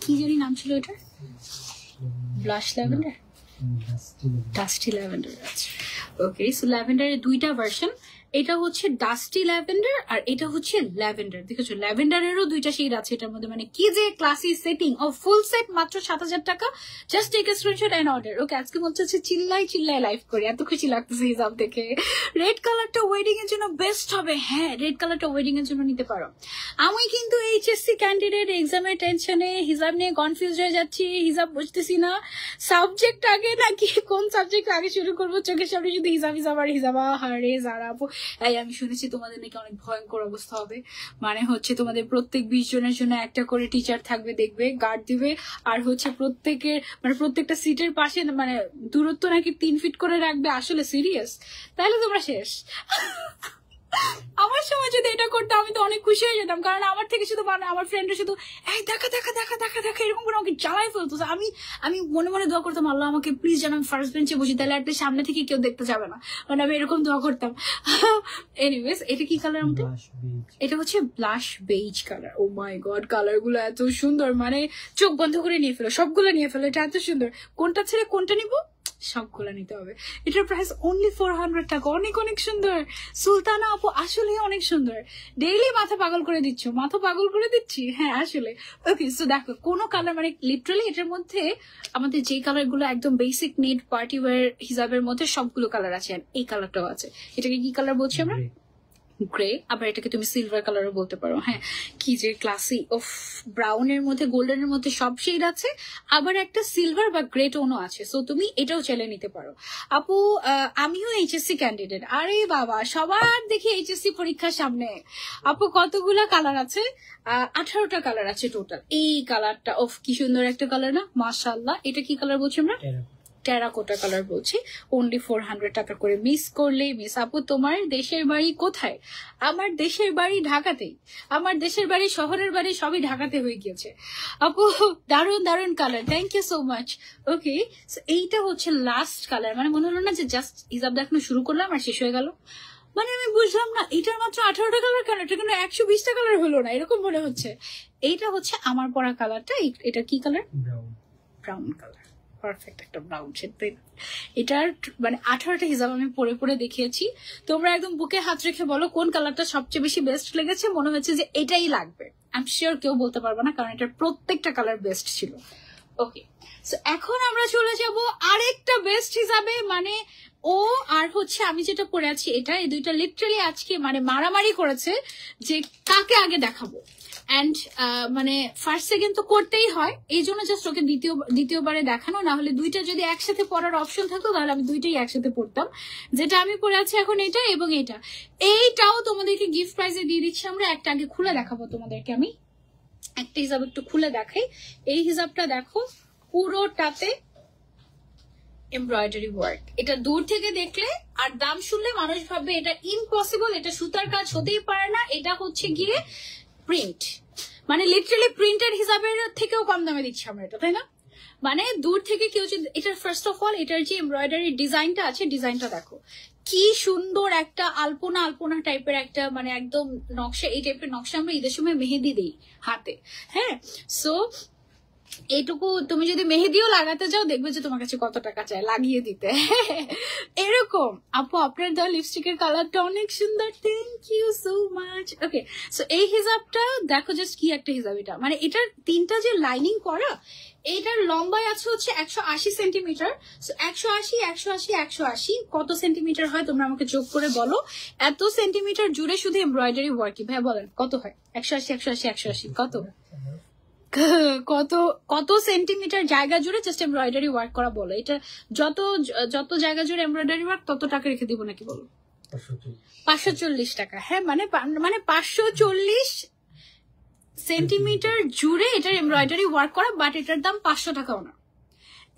Speaker 1: কি জানি নাম ছিল এটা? Blush lavender, dusty lavender. আচ্ছা ওকে, সো ল্যাভেন্ডারের দুইটা ভার্সন, এটা হচ্ছে ডাস্টি ল্যাভেন্ডার আর এটা হচ্ছে ল্যাভেন্ডার। দেখেছো ল্যাভেন্ডারেরও দুইটা শেড আছে এটার মধ্যে। মানে কি যে ক্লাসি সেটিং, ও ফুল সেট মাত্র 7000 টাকা। Just take a screenshot and order. Okay, আজকে মনে হচ্ছে চিল্লাই চিল্লাই লাইভ করি, এত খুশি লাগতেছে হিসাব দেখে। রেড কালারটা ওয়েডিং এর জন্য বেস্ট হবে। হ্যাঁ, রেড কালারটা ওয়েডিং এর জন্য নিতে পারো। আমি কিন্তু এইচএসসি ক্যান্ডিডেট, এক্সামের টেনশনে হিসাব নিয়ে কনফিউজ হয়ে যাচ্ছি, হিসাব বুঝতেছি না সাবজেক্ট আগে নাকি কোন সাবজেক্ট আগে শুরু করবো। চোখের সামনে শুধু হিসাব হিসাব আর হিসাবা। হারে যারা আপু, এই আমি শুনেছি তোমাদের নাকি অনেক ভয়ঙ্কর অবস্থা হবে। মানে হচ্ছে তোমাদের প্রত্যেক 20 জনের জন্য একটা করে টিচার থাকবে, দেখবে গার্ড দিবে। আর হচ্ছে প্রত্যেকের মানে প্রত্যেকটা সিটের পাশে মানে দূরত্ব নাকি 3 ফিট করে রাখবে। আসলে সিরিয়াস? তাহলে তোমরা শেষ। আমার সময় যদি এটা করতো আমি তো অনেক খুশি হয়ে যেতাম, কারণ আমার থেকে শুধু মানে আমার ফ্রেন্ডরা শুধু এই দেখা দেখা দেখা দেখা দেখা এরকম করে আমাকে জ্বালাই ফেলতো। আমি মনে মনে দোয়া করতাম, আল্লাহ আমাকে প্লিজ যেন আমি ফার্স্ট বেঞ্চে বসি, তাহলে একটা সামনে থেকে কেউ দেখতে যাবে না। মানে আমি এরকম দোয়া করতাম। এনিওয়েজ, এটা কি কালার আমাদের? এটা হচ্ছে blush beige colour. O my god, colour গুলো এত সুন্দর, মানে চোখ বন্ধ করে নিয়ে ফেলো, সবগুলো নিয়ে ফেলো। এটা এত সুন্দর, কোনটা ছেড়ে কোনটা নিবো? সবগুলো নিতে হবে। এটার প্রাইস অনলি 400 টাকা। অনেক অনেক সুন্দর। সুলতানা আপু আসলে অনেক সুন্দর, ডেইলি মাথা পাগল করে দিচ্ছ। মাথা পাগল করে দিচ্ছি? হ্যাঁ আসলে। ওকে, সো দেখো কোনো কালার মানে লিটারালি এটার মধ্যে আমাদের যে কালার গুলো একদম বেসিক নিড পার্টি ওয়্যার হিসাবের মধ্যে সবগুলো কালার আছে। এই কালারটাও আছে। এটাকে কি কালার বলছি আমরা? গ্রে। আবার এটাকে তুমি সিলভার কালারও বলতে পারো। হ্যাঁ, কি যে ক্লাসি। অফ, ব্রাউনের মধ্যে গোল্ডেনের মধ্যে সব শেড আছে, আবার একটা সিলভার বা গ্রে টোনও আছে। সো তুমি এটাও চাইলে নিতে পারো। আপু আমিও এইচএসসি ক্যান্ডিডেট। আরে বাবা, সবার দেখি এইচএসসি পরীক্ষার সামনে। আপু কতগুলা কালার আছে? 18টা কালার আছে টোটাল। এই কালারটা অফ, কি সুন্দর একটা কালার না? মাশাআল্লাহ। এটা কি কালার বলছি আমরা? টেরাকোটা কালার বলছি। অনলি 400 টাকা করে। মিস করলেই মিস। আপু তোমার দেশের বাড়ি কোথায়? আমার দেশের বাড়ি ঢাকাতেই। আমার দেশের বাড়ি, শহরের বাড়ি সবই ঢাকাতে হয়ে গিয়েছে। আপু দারুণ দারুণ colour, thank you so much. Okay, এইটা হচ্ছে লাস্ট কালার। মানে মনে হলো না যে জাস্ট হিসাব দেখানো শুরু করলাম আর শেষ হয়ে গেল। মানে আমি বুঝলাম না এটার মাত্র 18টা কালার কেন, এটা কিন্তু 120টা কালার হলো না, এরকম মনে হচ্ছে। এইটা হচ্ছে আমার পরা কালারটা। এটা কি কালার? Brown colour. পারফেক্ট একটা ব্রাউন শেড। এটার মানে 18টা হিজাব আমি পরে পরে দেখিয়েছি। তোমরা একদম বুকে হাত রেখে বলো কোন কালারটা সবচেয়ে বেশি বেস্ট লেগেছে। মনে হচ্ছে যে এটাই লাগবে। আই এম শিওর কেউ বলতে পারবে না, কারণ এটার প্রত্যেকটা কালার বেস্ট ছিল। ওকে, সো এখন আমরা চলে যাব আরেকটা বেস্ট হিসাবে। মানে ও আর হচ্ছে আমি যেটা পরে আছি এটা, এই দুইটা লিটারালি আজকে মানে মারামারি করেছে যে কাকে আগে দেখাবো। অ্যান্ড মানে ফার্স্ট সেকেন্ড তো করতেই হয়, এই জন্য জাস্ট ওকে দ্বিতীয়বারে দেখানো। না হলে দুইটা যদি একসাথে পরার অপশন থাকতো তাহলে আমি দুইটাই একসাথে পড়তাম। যেটা আমি পরে আছি এখন এটা এবং এইটাও তোমাদেরকে গিফট প্রাইজে দিয়ে দিচ্ছি আমরা। একটা আগে খুলে দেখাবো তোমাদেরকে, আমি একটা হিজাব একটু খুলে দেখাই। এই হিজাবটা দেখো পুরোটাতে এমব্রয়ডারি ওয়ার্ক। এটা দূর থেকে দেখলে আর দাম শুনলে মানুষ ভাববে এটা ইম্পসিবল, এটা সুতার কাজ হতেই পারে না, এটা হচ্ছে গিয়ে প্রিন্ট, মানে লিটারালি প্রিন্টেড হিসাবের থেকেও কম দামে দিচ্ছি আমরা এটা, তাই না? মানে দূর থেকে কেউ যদি এটার ফার্স্ট অফ অল এটার যে এমব্রয়ডারি ডিজাইনটা আছে, ডিজাইনটা দেখো কি সুন্দর, একটা আলপনা আলপনা টাইপের একটা মানে একদম নকশা। এই টাইপের নকশা আমরা ঈদের সময় মেহেদি দিই হাতে, হ্যাঁ। সো এইটুকু তুমি যদি মেহেদিও লাগাতে যাও দেখবে যে তোমার কাছে কত টাকা চায় লাগিয়ে দিতে। এরকম আপু আপনার দেওয়া লিপস্টিকের কালারটা অনেক সুন্দর, thank you so much. Okay, so এই হিজাবটা দেখো জাস্ট কি একটা হিজাব এটা, মানে এটার তিনটা যে লাইনিং করা, এইটার লম্বায় আছে হচ্ছে 180 সেন্টিমিটার। 180 180 180 কত সেন্টিমিটার হয় তোমরা আমাকে যোগ করে বলো। এত সেন্টিমিটার জুড়ে শুধু এমব্রয়ডারি ওয়ার্ক, ভাই বলেন কত হয়? 180 180 180 কত কত কত সেন্টিমিটার জায়গা জুড়ে জাস্ট এমব্রয়ডারি ওয়ার্ক করা বলো। এটা যত যত জায়গা জুড়ে এমব্রয়ডারি ওয়ার্ক তত টাকা রেখে দিব নাকি বলো? 540 টাকা। হ্যাঁ, মানে 540 সেন্টিমিটার জুড়ে এটার এমব্রয়ডারি ওয়ার্ক করা, বাট এটার দাম 500 টাকাও না।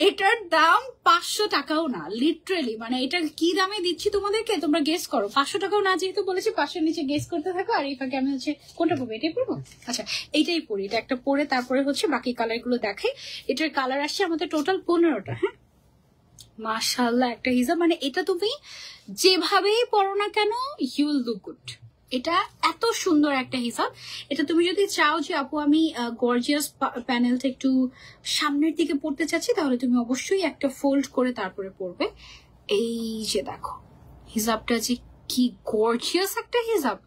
Speaker 1: এটার দাম 500 টাকাও না, লিটারেলি। মানে এটা কি দামে দিচ্ছি তোমাদেরকে তোমরা গেস করো। 500 টাকাও না, যেহেতু বলেছি 500 নিচে গেস করতে থাকো। আর এই ফাঁকে আমি হচ্ছে কোনটা পরবো? এটাই পরবো। আচ্ছা, এইটাই পরি। এটা একটা পরে তারপরে হচ্ছে বাকি কালার গুলো দেখাই। এটার কালার আসছে আমাদের টোটাল 15টা। হ্যাঁ, মাশাআল্লাহ একটা হিজাব, মানে এটা তুমি যেভাবেই পরো না কেন ইউ উইল লুক গুড। এটা এত সুন্দর একটা হিজাব। এটা তুমি যদি চাও যে আপু আমি গর্জিয়াস প্যানেলটা একটু সামনের দিকে পড়তে চাচ্ছি, তাহলে তুমি অবশ্যই একটা ফোল্ড করে তারপরে পরবে। এই যে দেখো হিজাবটা যে কি গর্জিয়াস একটা হিজাব,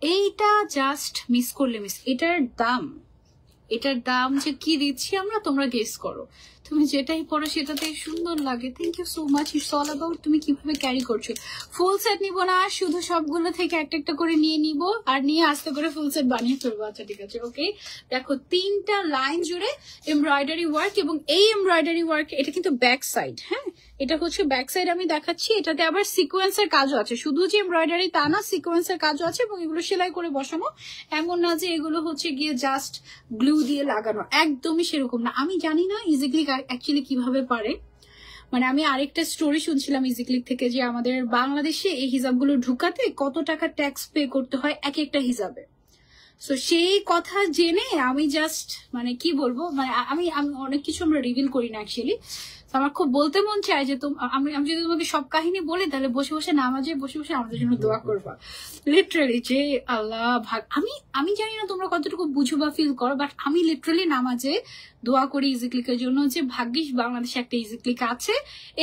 Speaker 1: এইটা জাস্ট মিস করলে মিস। এটার দাম যে কি দিচ্ছি আমরা তোমরা গেস করো। তুমি যেটাই পড়ো সেটাতেই সুন্দর লাগে। Thank you so much. It's all about তুমি কিভাবে ক্যারি করছো। ফুল সেট নিবো না, শুধু সবগুলো থেকে একটা একটা করে নিয়ে নিব আর নিয়ে আস্তে করে ফুল সেট বানিয়ে ফেলবো। আচ্ছা ঠিক আছে, ওকে। দেখো 3টা লাইন জুড়ে এমব্রয়ডারি ওয়ার্ক, এবং এই এমব্রয়ডারি ওয়ার্ক এটা কিন্তু ব্যাক সাইড। হ্যাঁ, এটা হচ্ছে ব্যাক সাইড আমি দেখাচ্ছি। এটাতে আবার সিকোয়েন্সের কাজও আছে, শুধু যে এমব্রয়ডারি তা না, সিকোয়েন্সের কাজও আছে। এবং এগুলো সেলাই করে বসানো, এমন না যে এগুলো হচ্ছে গিয়ে জাস্ট গ্লু দিয়ে লাগানো, একদমই সেরকম না। আমি জানি না ইজিক্লিক অ্যাকচুয়ালি কিভাবে পারে। মানে আমি আরেকটা স্টোরি শুনছিলাম ইজিক্লিক থেকে যে আমাদের বাংলাদেশে এই হিজাবগুলো ঢুকাতে কত টাকা ট্যাক্স পে করতে হয় এক একটা হিজাবে। সো সেই কথা জেনে আমি জাস্ট মানে কি বলবো, মানে আমি অনেক কিছু আমরা রিভিল করি না অ্যাকচুয়ালি। আমার খুব বলতে মন চায় যে আমি যদি তোমাকে সব কাহিনী বলি তাহলে বসে বসে নামাজে বসে বসে আমাদের জন্য দোয়া করবা। লিটারালি যে আল্লাহ ভাগ, আমি জানি না তোমরা কতটুকু বুঝো বা ফিল করো, বাট আমি লিটারালি নামাজে দোয়া করি ইজিক্লিকের জন্য যে ভাগ্যিস বাংলাদেশে একটা ইজিক্লিক আছে,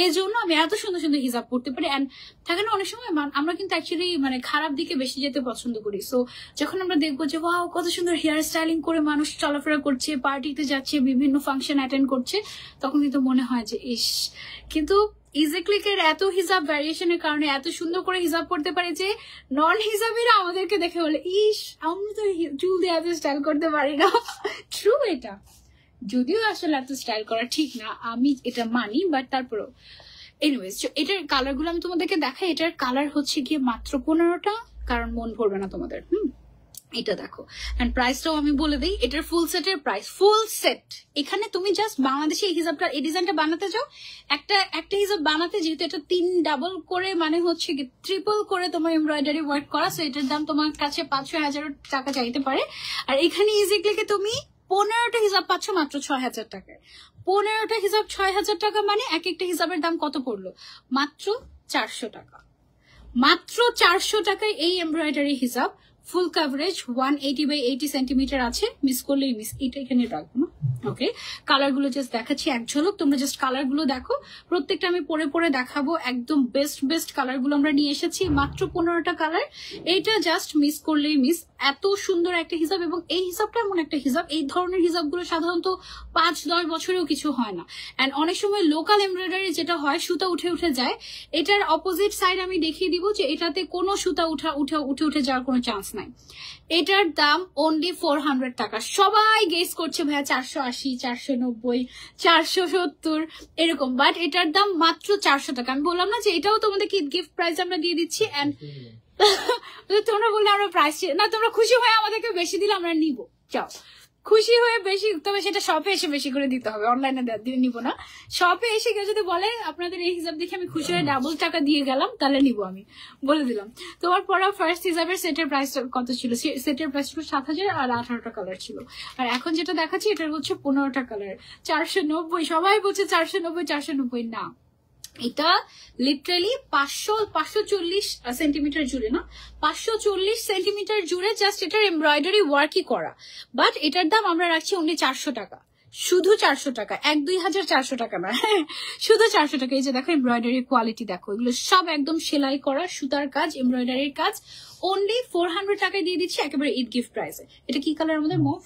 Speaker 1: এই জন্য আমি এত সুন্দর সুন্দর হিজাব পড়তে পারি। অ্যান্ড থাকে না অনেক সময় আমরা কিন্তু অ্যাকচুয়ালি মানে খারাপ দিকে বেশি যেতে পছন্দ করি। সো যখন আমরা দেখবো যে ওয়াও কত সুন্দর হেয়ার স্টাইলিং করে মানুষ চলাফেরা করছে, পার্টিতে যাচ্ছে, বিভিন্ন ফাংশন অ্যাটেন্ড করছে, তখন কিন্তু মনে হয় যে ইস। কিন্তু ইজিক্লিকের এত হিজাব ভ্যারিয়েশনের কারণে এত সুন্দর করে হিজাব পড়তে পারে যে নন হিজাবিরা আমাদেরকে দেখে বলে ইস আমরা তো চুল দিয়ে এত স্টাইল করতে পারি না। ট্রু, এটা যদিও আসলে এত স্টাইল করা ঠিক না, আমি এটা মানি, বাট তারপরেও এনিওয়েজ এটার কালার গুলো আমি তোমাদেরকে দেখাই। এটার কালার হচ্ছে গিয়ে মাত্র 15টা, কারণ মন ভরবে না তোমাদের। এটা দেখো, এন্ড প্রাইসটাও আমি বলে দিই। এটার ফুল সেটের প্রাইস, ফুল সেট এখানে তুমি জাস্ট বাংলাদেশে এই হিজাবটা এই ডিজাইনটা বানাতে যাও, একটা হিজাব বানাতে যেহেতু এটা 3 ডাবল করে মানে হচ্ছে ট্রিপল করে তোমার এমব্রয়ডারি ওয়ার্ক করা, সো এটার দাম তোমার কাছে 5-6 হাজার টাকা চাইতে পারে। আর এখানে ইজিক্লিকে তুমি 15টা হিজাব পাচ্ছ মাত্র 6,000 টাকায়। 15টা হিজাব 6,000 টাকা, মানে এক একটা হিজাবের দাম কত পড়লো? মাত্র 400 টাকা। মাত্র 400 টাকায় এই এমব্রয়ডারি হিজাব, ফুল কাভারেজ 180/80 সেন্টিমিটার আছে। মিস করলেই মিস, এটা এখানে রাখবো না। ওকে, কালার গুলো জাস্ট দেখাচ্ছি এক ঝলক, তোমরা জাস্ট কালার গুলো দেখো। প্রত্যেকটা আমি পরে পরে দেখাবো। একদম বেস্ট কালার গুলো আমরা নিয়ে এসেছি, মাত্র 15টা কালার। এইটা জাস্ট মিস করলেই মিস, এত সুন্দর একটা হিসাব, এবং এই হিসাবটা এমন একটা হিসাব, এই ধরনের হিসাবগুলো সাধারণত 5-10 বছরেও কিছু হয় না। অ্যান্ড অনেক সময় লোকাল এমব্রয়ডারি যেটা হয় সুতা উঠে উঠে যায়, এটার অপোজিট সাইড আমি দেখিয়ে দিব যে এটাতে কোনো সুতা উঠে যাওয়ার কোনো চান্স নাই। এটার দাম অনলি 400 টাকা। সবাই গেস করছে ভাইয়া 480, 490, 470 এরকম, বাট এটার দাম মাত্র 400 টাকা। আমি বললাম না যে এটাও তোমাদেরকে গিফট প্রাইস আমরা দিয়ে দিচ্ছি। এন্ড তোমরা বললে আমরা প্রাইস না, তোমরা খুশি হয়ে আমাদেরকে বেশি দিলে আমরা নিব, চাও খুশি হয়ে বেশি, তবে সেটা শপে এসে বেশি করে দিতে হবে, অনলাইনে দিয়ে নিব না। শপে এসে কেউ যদি বলে আপনাদের এই হিসাব দেখে আমি খুশি হয়ে ডাবল টাকা দিয়ে গেলাম, তাহলে নিব, আমি বলে দিলাম। তোমার পড়া ফার্স্ট হিসাবের সেটের প্রাইস কত ছিল? সেটের প্রাইস ছিল 7000 আর 18টা কালার ছিল। আর এখন যেটা দেখাচ্ছি এটার হচ্ছে 15টা কালার, 490। সবাই বলছে 490, 490 না, এটা লিটারালি 540 সেন্টিমিটার জুড়ে, না 540 সেন্টিমিটার জুড়ে জাস্ট এটার এমব্রয়ডারি ওয়ার্কই করা। বাট এটার দাম আমরা রাখছি অনলি 400 টাকা, শুধু 400 টাকা, 1-2,400 টাকা না, শুধু 400 টাকা। এই যে দেখো এমব্রয়ডারি কোয়ালিটি দেখো, এগুলো সব একদম সেলাই করা সুতার কাজ, এমব্রয়ডারির কাজ। অনলি 400 টাকায় দিয়ে দিচ্ছি একেবারে ঈদ গিফট প্রাইসে। এটা কি কালার আমাদের? মভ।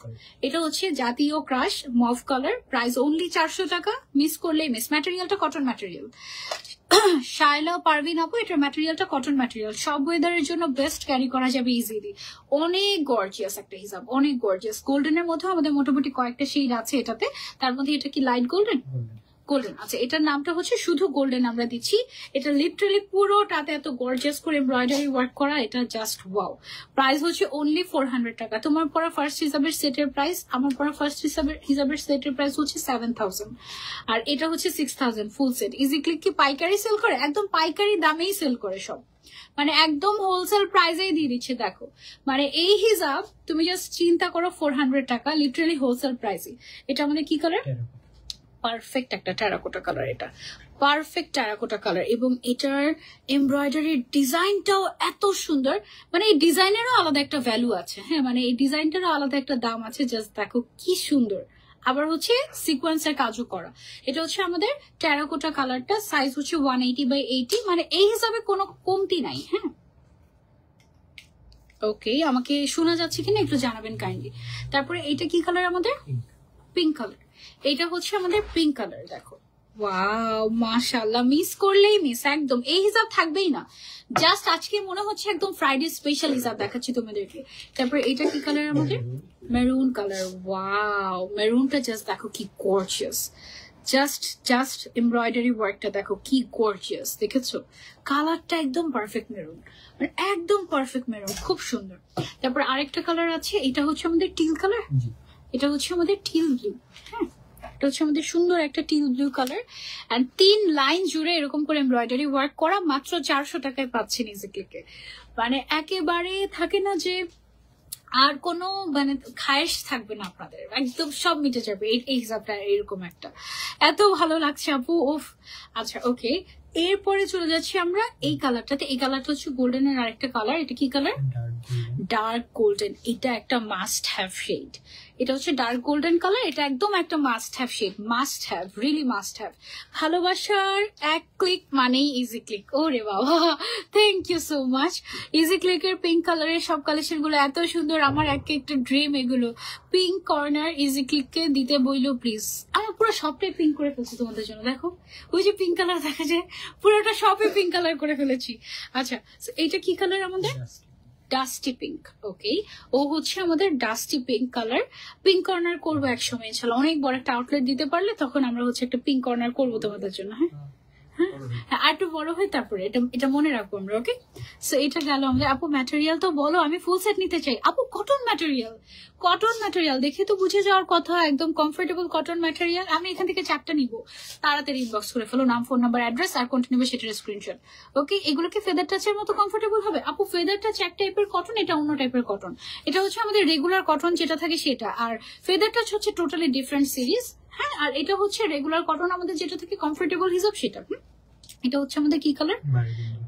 Speaker 1: এটা হচ্ছে জাতীয় crush mauve colour, price only 400 টাকা। মিস করলেই মিস। ম্যাটেরিয়ালটা কটন ম্যাটেরিয়াল। শায়লা পারভিন আপু, এটার ম্যাটেরিয়ালটা কটন ম্যাটেরিয়াল, সব ওয়েদারের জন্য বেস্ট, ক্যারি করা যাবে ইজিলি। অনেক গর্জিয়াস একটা হিসাব, অনেক গর্জিয়াস। গোল্ডেনের মধ্যে আমাদের মোটামুটি কয়েকটা শেড আছে এটাতে, তার মধ্যে এটা কি লাইট গোল্ডেন? গোল্ডেন। আচ্ছা, এটার নামটা হচ্ছে শুধু গোল্ডেন আমরা দিচ্ছি। এটা লিটারালি পুরোটাতে এত গর্জিয়াস করে এমব্রয়ডারি ওয়ার্ক করা, এটা জাস্ট ওয়াও। প্রাইস হচ্ছে অনলি 400 টাকা। তোমার পড়া ফার্স্ট হিসাবের সেটের প্রাইস, আমার পড়া ফার্স্ট হিসাবের সেটের প্রাইস হচ্ছে 7000, আর এটা হচ্ছে 6000 ফুল সেট। ইজি ক্লিক কি পাইকারি সেল করে? একদম পাইকারি দামেই সেল করে সব, মানে একদম হোলসেল প্রাইসেই দিয়ে দিচ্ছে। দেখো মানে এই হিসাব তুমি জাস্ট চিন্তা করো, 400 টাকা লিটারালি হোলসেল প্রাইসে। এটা আমাদের কি কালার? পারফেক্ট একটা টেরাকোটা কালার, এটা পারফেক্ট টেরাকোটা কালার। এবং এটার এমব্রয়ডারির ডিজাইনটাও এত সুন্দর, মানে এই ডিজাইনেরও আলাদা একটা ভ্যালু আছে। হ্যাঁ, মানে এই ডিজাইনটারও আলাদা একটা দাম আছে। জাস্ট দেখো কি সুন্দর। আবার হচ্ছে সিকোয়েন্সের কাজও করা। এটা হচ্ছে আমাদের টেরাকোটা কালারটা, সাইজ হচ্ছে 180/80, মানে এই হিসাবে কোনো কমতি নাই। হ্যাঁ, ওকে, আমাকে শোনা যাচ্ছে কিনা একটু জানাবেন কাইন্ডলি। তারপরে এইটা কি কালার আমাদের? Pink colour. এটা হচ্ছে আমাদের পিঙ্ক কালার। দেখো ওয়াও, মাশাআল্লাহ, মিস করলেই মিস, একদম এই হিসাব থাকবেই না। জাস্ট আজকে মনে হচ্ছে একদম ফ্রাইডে স্পেশাল হিসাব দেখাচ্ছি তোমাদেরকে। তারপরে এটা কি কালার আমাদের? Maroon colour. ওয়াও, মেরুনটা জাস্ট দেখো কি গর্জিয়াস, জাস্ট এমব্রয়ডারি ওয়ার্কটা দেখো কি গর্জিয়াস, দেখেছো? কালারটা একদম পারফেক্ট মেরুন, মানে একদম পারফেক্ট মেরুন, খুব সুন্দর। তারপর আরেকটা কালার আছে, এটা হচ্ছে আমাদের টিল কালার, এটা হচ্ছে আমাদের টিল ব্লু। হ্যাঁ, এটা হচ্ছে আমাদের সুন্দর একটা teal blue colour. And 3 line জুড়ে এরকম করে এমব্রয়ডারি ওয়ার্ক করা, মাত্র 400 টাকায় পাচ্ছেন ইজি ক্লিকে। মানে একেবারে থাকে না যে আর কোনো মানে খায়েশ থাকবে না আপনাদের, একদম সব মিটে যাবে এই হিসাবটা। এরকম একটা এত ভালো লাগছে আপু, ওফ। আচ্ছা, ওকে, এরপরে চলে যাচ্ছি আমরা এই কালারটাতে। এই কালারটা হচ্ছে গোল্ডেনের আরেকটা কালার। এটা কি কালার? Dark golden. এটা একটা মাস্ট হ্যাভ শেড। এটা হচ্ছে ডার্ক গোল্ডেন কালার, এটা একদম একটা must have shade, must have, really must have. ভালোবাসার এক ক্লিক মানেই ইজি ক্লিক। ওরে বাবা, thank you so much. Easy ক্লিকের পিঙ্ক কালারের সব কালেকশন গুলো এত সুন্দর, আমার একটা ড্রিম এগুলো। পিঙ্ক কর্নার ইজি ক্লিককে দিতে বইলো প্লিজ। আমার পুরো শপটাই পিঙ্ক করে ফেলছি তোমাদের জন্য। দেখো ওই যে পিঙ্ক কালার দেখা যায়, পুরোটা শপে পিঙ্ক কালার করে ফেলেছি। আচ্ছা, এইটা কি কালার আমাদের? Dusty pink. ওকে, ও হচ্ছে আমাদের dusty pink colour. Pink corner করবো একসময়, ইনশাল্লাহ অনেক বড় একটা আউটলেট দিতে পারলে তখন আমরা হচ্ছে একটা পিঙ্ক কর্নার করবো তোমাদের জন্য। হ্যাঁ হ্যাঁ, আর একটু বড় হয় তারপরে এটা মনে রাখবো আমরা। ওকে, সো এটা গেল আমাদের। আপু ম্যাটেরিয়াল তো বলো, আমি ফুল সেট নিতে চাই। আপু কটন ম্যাটেরিয়াল, কটন ম্যাটেরিয়াল দেখে তো বুঝে যাওয়ার কথা, একদম কমফোর্টেবল কটন ম্যাটেরিয়াল। আমি এখান থেকে 4টা নিবো, তাড়াতাড়ি ইনবক্স করে ফেলো, নাম, ফোন নাম্বার, অ্যাড্রেস, আর কোনটা নেবে সেটার স্ক্রিনশট। ওকে, এগুলো কি ফেদার টাচের মতো কমফোর্টেবল হবে? আপু ফেদার টাচ এক টাইপের কটন, এটা অন্য টাইপের কটন। এটা হচ্ছে আমাদের রেগুলার কটন যেটা থাকে সেটা, আর ফেদার টাচ হচ্ছে টোটালি ডিফারেন্ট সিরিজ। হ্যাঁ, আর এটা হচ্ছে রেগুলার কটন আমাদের যেটা থেকে কমফোর্টেবল হিসাব সেটা। এটা হচ্ছে আমাদের কি কালার?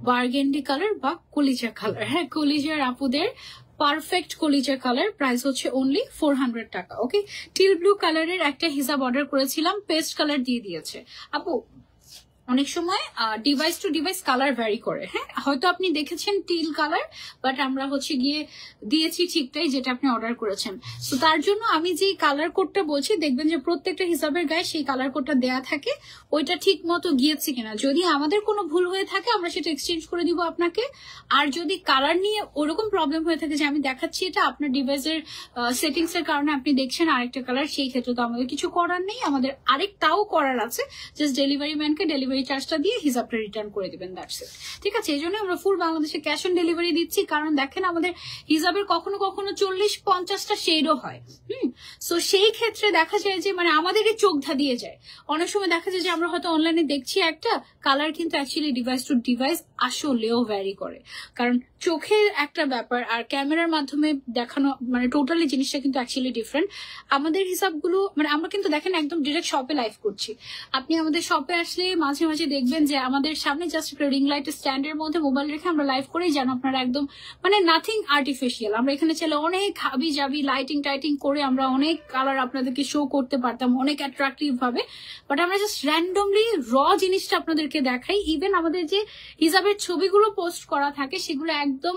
Speaker 1: বার্গেন্ডি কালার বা কলিজা কালার। হ্যাঁ, কলিজার আপুদের পারফেক্ট কলিজা কালার। প্রাইস হচ্ছে অনলি 400 টাকা। ওকে, টিল ব্লু কালারের একটা হিসাব অর্ডার করেছিলাম, পেস্ট কালার দিয়ে দিয়েছে আপু। অনেক সময় device to device colour vary করে। হ্যাঁ, হয়তো আপনি দেখেছেন টিল কালার, বাট আমরা হচ্ছে গিয়ে দিয়েছি ঠিকটাই যেটা আপনি অর্ডার করেছেন। তো তার জন্য আমি যে কালার কোডটা বলছি, দেখবেন যে প্রত্যেকটা হিসাবের গায়ে সেই কালার কোডটা দেয়া থাকে, ওইটা ঠিক মতো গিয়েছে কিনা। যদি আমাদের কোনো ভুল হয়ে থাকে আমরা সেটা এক্সচেঞ্জ করে দিব আপনাকে। আর যদি কালার নিয়ে ওরকম প্রবলেম হয়ে থাকে যে আমি দেখাচ্ছি এটা আপনার ডিভাইসের সেটিংস এর কারণে আপনি দেখছেন আরেকটা কালার, সেই ক্ষেত্রে তো আমাদের কিছু করার নেই। আমাদের আরেকটাও করার আছে, জাস্ট ডেলিভারি ম্যানকে ডেলিভারি চার্জটা দিয়ে হিসাবটা রিটার্ন করে দিবেন, দ্যাটস ইট। ঠিক আছে, এই জন্য আমরা ফুল বাংলাদেশে ক্যাশ অন ডেলিভারি দিচ্ছি, কারণ দেখেন আমাদের হিসাবের কখনো কখনো 40-50টা শেডও হয়। সো সেই ক্ষেত্রে দেখা যায় যে মানে আমাদেরই চোখ ধাঁধিয়ে যায়। অনেক সময় দেখা যায় যে আমরা হয়তো অনলাইনে দেখছি একটা কালার, কিন্তু অ্যাকচুয়ালি ডিভাইস টু ডিভাইস আসলেও ভ্যারি করে, কারণ চোখের একটা ব্যাপার আর ক্যামেরার মাধ্যমে দেখানো মানে টোটালি জিনিসটা কিন্তু অ্যাকচুয়ালি ডিফারেন্ট। আমাদের হিসাবগুলো মানে আমরা কিন্তু দেখেন একদম ডিরেক্ট শপে লাইভ করছি। আপনি আমাদের শপে আসলে মাঝে মাঝে দেখবেন যে আমাদের সামনে জাস্ট একটা রিং লাইট স্ট্যান্ডের মধ্যে মোবাইল রেখে আমরা লাইভ করেই যেন আপনারা একদম মানে নাথিং আর্টিফিশিয়াল। আমরা এখানে চাইলে অনেক হাবি জাবি লাইটিং টাইটিং করে আমরা অনেক কালার আপনাদেরকে শো করতে পারতাম অনেক অ্যাট্রাকটিভ ভাবে, বাট আমরা জাস্ট র্যান্ডমলি র জিনিসটা আপনাদেরকে দেখাই। ইভেন আমাদের যে হিসাবের ছবিগুলো পোস্ট করা থাকে সেগুলো একদম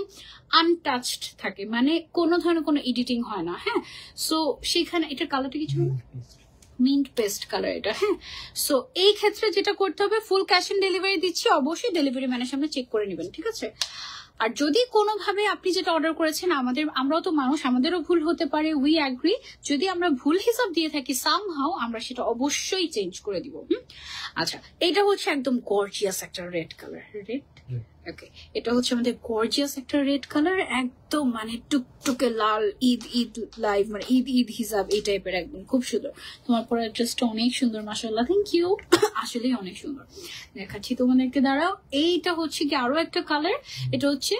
Speaker 1: আনটাচড থাকে, মানে কোনো ধরনের কোনো এডিটিং হয় না। হ্যাঁ, সো সেখানে এটার কালারটা কিছু মিন্ট পেস্ট কালার এটা। হ্যাঁ, সো এই ক্ষেত্রে যেটা করতে হবে, ফুল ক্যাশ অন ডেলিভারি দিচ্ছি, অবশ্যই ডেলিভারি ম্যানের সামনে চেক করে নেবেন, ঠিক আছে। আর যদি কোনোভাবে আপনি যেটা অর্ডার করেছেন, আমরাও তো মানুষ, আমাদেরও ভুল হতে পারে, উই অ্যাগ্রি। যদি আমরা ভুল হিসাব দিয়ে থাকি সামহাউ, আমরা সেটা অবশ্যই চেঞ্জ করে দিব। আচ্ছা, এটা হচ্ছে একদম গর্জিয়াস একটা রেড কালার। রেড, ওকে, এটা হচ্ছে আমাদের গর্জিয়াস একটা রেড কালার, একদম মানে টুকটুকে লাল, ঈদ ঈদ লাইভ মানে ঈদ ঈদ হিসাব এই টাইপের, একদম খুব সুন্দর। তোমার পরে ড্রেসটা অনেক সুন্দর, মাশাআল্লাহ, থ্যাংক ইউ। আসলেই অনেক সুন্দর, দেখাচ্ছি তোমাদেরকে, দাঁড়াও। এইটা হচ্ছে কি আরো একটা কালার, এটা হচ্ছে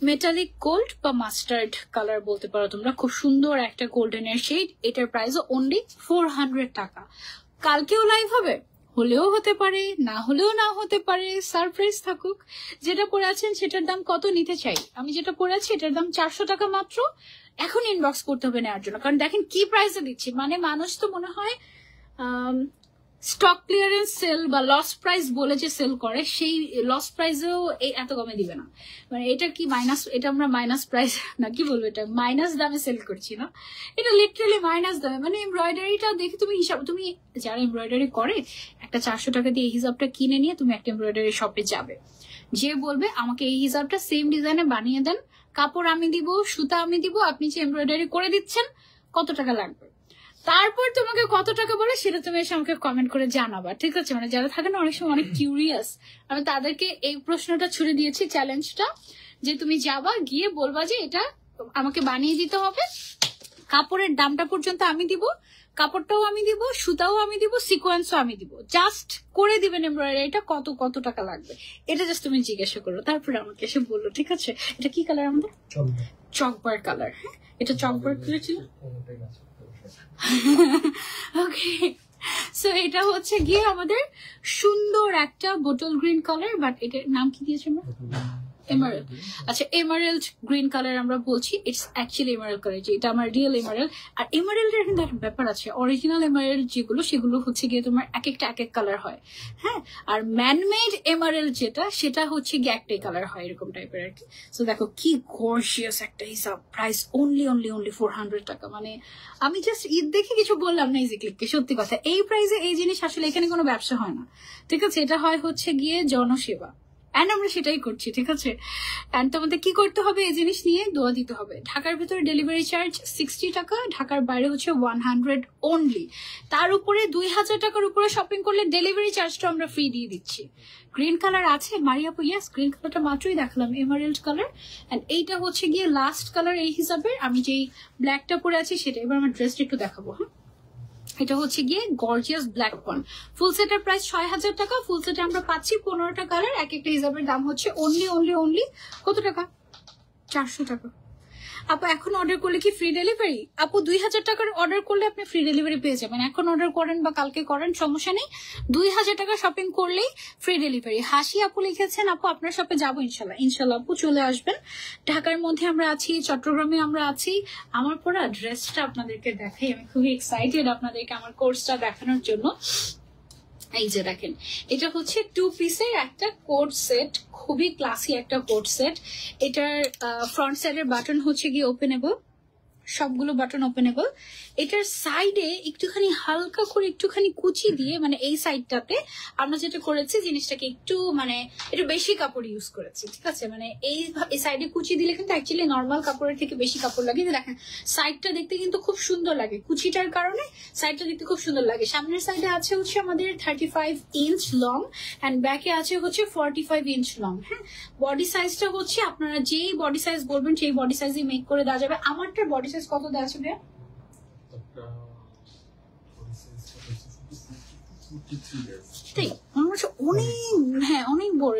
Speaker 1: মেটালিক গোল্ড বা মাস্টার্ড কালার বলতে পারো তোমরা, খুব সুন্দর একটা গোল্ডেনের শেড। এটার প্রাইস অনলি 400 টাকা। কালকেও লাইভ হবে, হলেও হতে পারে, না হলেও না হতে পারে, সারপ্রাইজ থাকুক। যেটা পরে আছেন সেটার দাম কত নিতে চাই, আমি যেটা পরে আছি এটার দাম 400 টাকা মাত্র। এখন ইনবক্স করতে হবে নেওয়ার জন্য, কারণ দেখেন কি প্রাইসে দিচ্ছি। মানে মানুষ তো মনে হয় স্টক ক্লিয়ারেন্স সেল বা লস প্রাইস বলে যে সেল করে, সেই লস প্রাইসেও এত কমে দিবে না। মানে এটা কি মাইনাস, এটা আমরা মাইনাস প্রাইস না কি বলবো, এটা মাইনাস দামে সেল করছি না, এটা লিটারালি মাইনাস দামে। মানে এমব্রয়ডারিটা দেখে তুমি হিসাব, তুমি যারা এমব্রয়ডারি করে একটা 400 টাকা দিয়ে এই হিসাবটা কিনে নিয়ে তুমি একটা এমব্রয়ডারি শপে যাবে, যে বলবে আমাকে এই হিসাবটা সেম ডিজাইনে বানিয়ে দেন, কাপড় আমি দিব, সুতা আমি দিব, আপনি যে এমব্রয়ডারি করে দিচ্ছেন কত টাকা লাগবে, তারপর তোমাকে কত টাকা বলে সেটা তুমি এসে আমাকে কমেন্ট করে জানাবা, ঠিক আছে। মানে যারা থাকে না অনেক সময় অনেক কিউরিয়াস, আমি তাদেরকে এই প্রশ্নটা ছুড়ে দিয়েছি, চ্যালেঞ্জটা, যে তুমি যাবা গিয়ে বলবা যে এটা আমাকে বানিয়ে দিতে হবে, কাপড়ের দামটা পর্যন্ত আমি দিব, কাপড়টাও আমি দিব, সুতাও আমি দিব, সিকোয়েন্সও আমি দিব, জাস্ট করে দিবেন এমব্রয়ডারিটা, কত কত টাকা লাগবে এটা জাস্ট তুমি জিজ্ঞাসা করো, তারপরে আমাকে এসে বললো, ঠিক আছে। এটা কি কালার আমাদের? Chocobar colour. হ্যাঁ, এটা চকবার কালার ছিল। ওকে, সো এটা হচ্ছে গিয়ে আমাদের সুন্দর একটা বোটল গ্রিন কালার, বাট এটার নাম কি দিয়েছি আমরা? এমারেল্ড। আচ্ছা, এমারেল্ড গ্রিন কালার আমরা বলছি, ইটস অ্যাকচুয়ালি এমারেল্ড কালার, যে এটা আমার রিয়েল এমারেল্ড। আর এমারেল্ডের কিন্তু একটা ব্যাপার আছে, অরিজিনাল এমারেল্ড যেগুলো সেগুলো হচ্ছে গিয়ে তোমার এক একটা এক এক কালার হয়। হ্যাঁ, আর ম্যানমেড এমারেল্ড যেটা, সেটা হচ্ছে গিয়ে একটাই কালার হয়, এরকম টাইপের আর কি। সো দেখো কি গর্জিয়াস একটা হিসাব, প্রাইস অনলি 400 টাকা। মানে আমি জাস্ট ঈদ দেখে কিছু বললাম না ইজিক্লিককে, সত্যি কথা, এই প্রাইসে এই জিনিস আসলে এখানে কোনো ব্যবসা হয় না, ঠিক আছে। এটা হয় হচ্ছে গিয়ে জনসেবা, এন্ড আমরা সেটাই করছি, ঠিক আছে। এন্ড তোমাদের কি করতে হবে, এই জিনিস নিয়ে দোয়া দিতে হবে। ঢাকার ভিতরে ডেলিভারি চার্জ 60 টাকা, ঢাকার বাইরে হচ্ছে 100 অনলি। তার উপরে 2000 টাকার উপরে শপিং করলে ডেলিভারি চার্জটা আমরা ফ্রি দিয়ে দিচ্ছি। গ্রিন কালার আছে মারিয়াপু, ইয়েস, গ্রিন কালারটা মাত্রই দেখালাম, এমারেল্ড কালার। এন্ড এইটা হচ্ছে গিয়ে লাস্ট কালার এই হিসাবে, আমি যেই ব্ল্যাকটা পরে আছি সেটা। এবার আমার ড্রেসটা একটু দেখাবো। হ্যাঁ, এটা হচ্ছে গিয়ে গর্জিয়াস ব্ল্যাক পন, ফুল সেটের প্রাইস 6000 টাকা। ফুল সেটে আমরা পাচ্ছি 15টা কালার, এক একটা হিসাবের দাম হচ্ছে অনলি কত টাকা? 400 টাকা। আপু এখন অর্ডার করলে কি ফ্রি ডেলিভারি? আপু 2000 টাকার অর্ডার করলে আপনি ফ্রি ডেলিভারি পেয়ে যাবেন, এখন অর্ডার করেন বা কালকে করেন, সমস্যা নেই। 2000 টাকা শপিং করলেই ফ্রি ডেলিভারি। হাসি আপু লিখেছেন, আপু আপনার শপে যাবো ইনশাল্লাহ আপু চলে আসবেন। ঢাকার মধ্যে আমরা আছি, চট্টগ্রামে আমরা আছি। আমার পরা ড্রেসটা আপনাদেরকে দেখাই, আমি খুবই এক্সাইটেড আপনাদেরকে আমার কোর্সটা দেখানোর জন্য। এই যে দেখেন, এটা হচ্ছে 2 পিসের একটা কোট সেট, খুবই ক্লাসি একটা কোট সেট। এটার ফ্রন্ট সাইডের বাটন হচ্ছে গিয়ে ওপেনেবল, সবগুলো বাটন ওপেনেবল। এটার সাইডে একটুখানি হালকা করে একটুখানি কুচি দিয়ে, মানে এই সাইডটাতে আমরা যেটা করেছি জিনিসটাকে একটু মানে একটু বেশি কাপড় ইউজ করেছি, ঠিক আছে? মানে এই সাইডে কুচি দিলে কিন্তু অ্যাকচুয়ালি নর্মাল কাপড়ের থেকে বেশি কাপড় লাগে। দেখেন সাইডটা দেখতে কিন্তু খুব সুন্দর লাগে, কুচিটার কারণে সাইডটা দেখতে খুব সুন্দর লাগে। সামনের সাইডে আছে হচ্ছে আমাদের 35 ইঞ্চ লং অ্যান্ড ব্যাকে আছে হচ্ছে 45 ইঞ্চ লং। হ্যাঁ, বডি সাইজটা হচ্ছে আপনারা যেই বডি সাইজ বলবেন সেই বডি সাইজই মেক করে দেওয়া যাবে। আমারটার বডি সাইজ কত দেওয়া আছে ভাইয়া? অনেক বড়।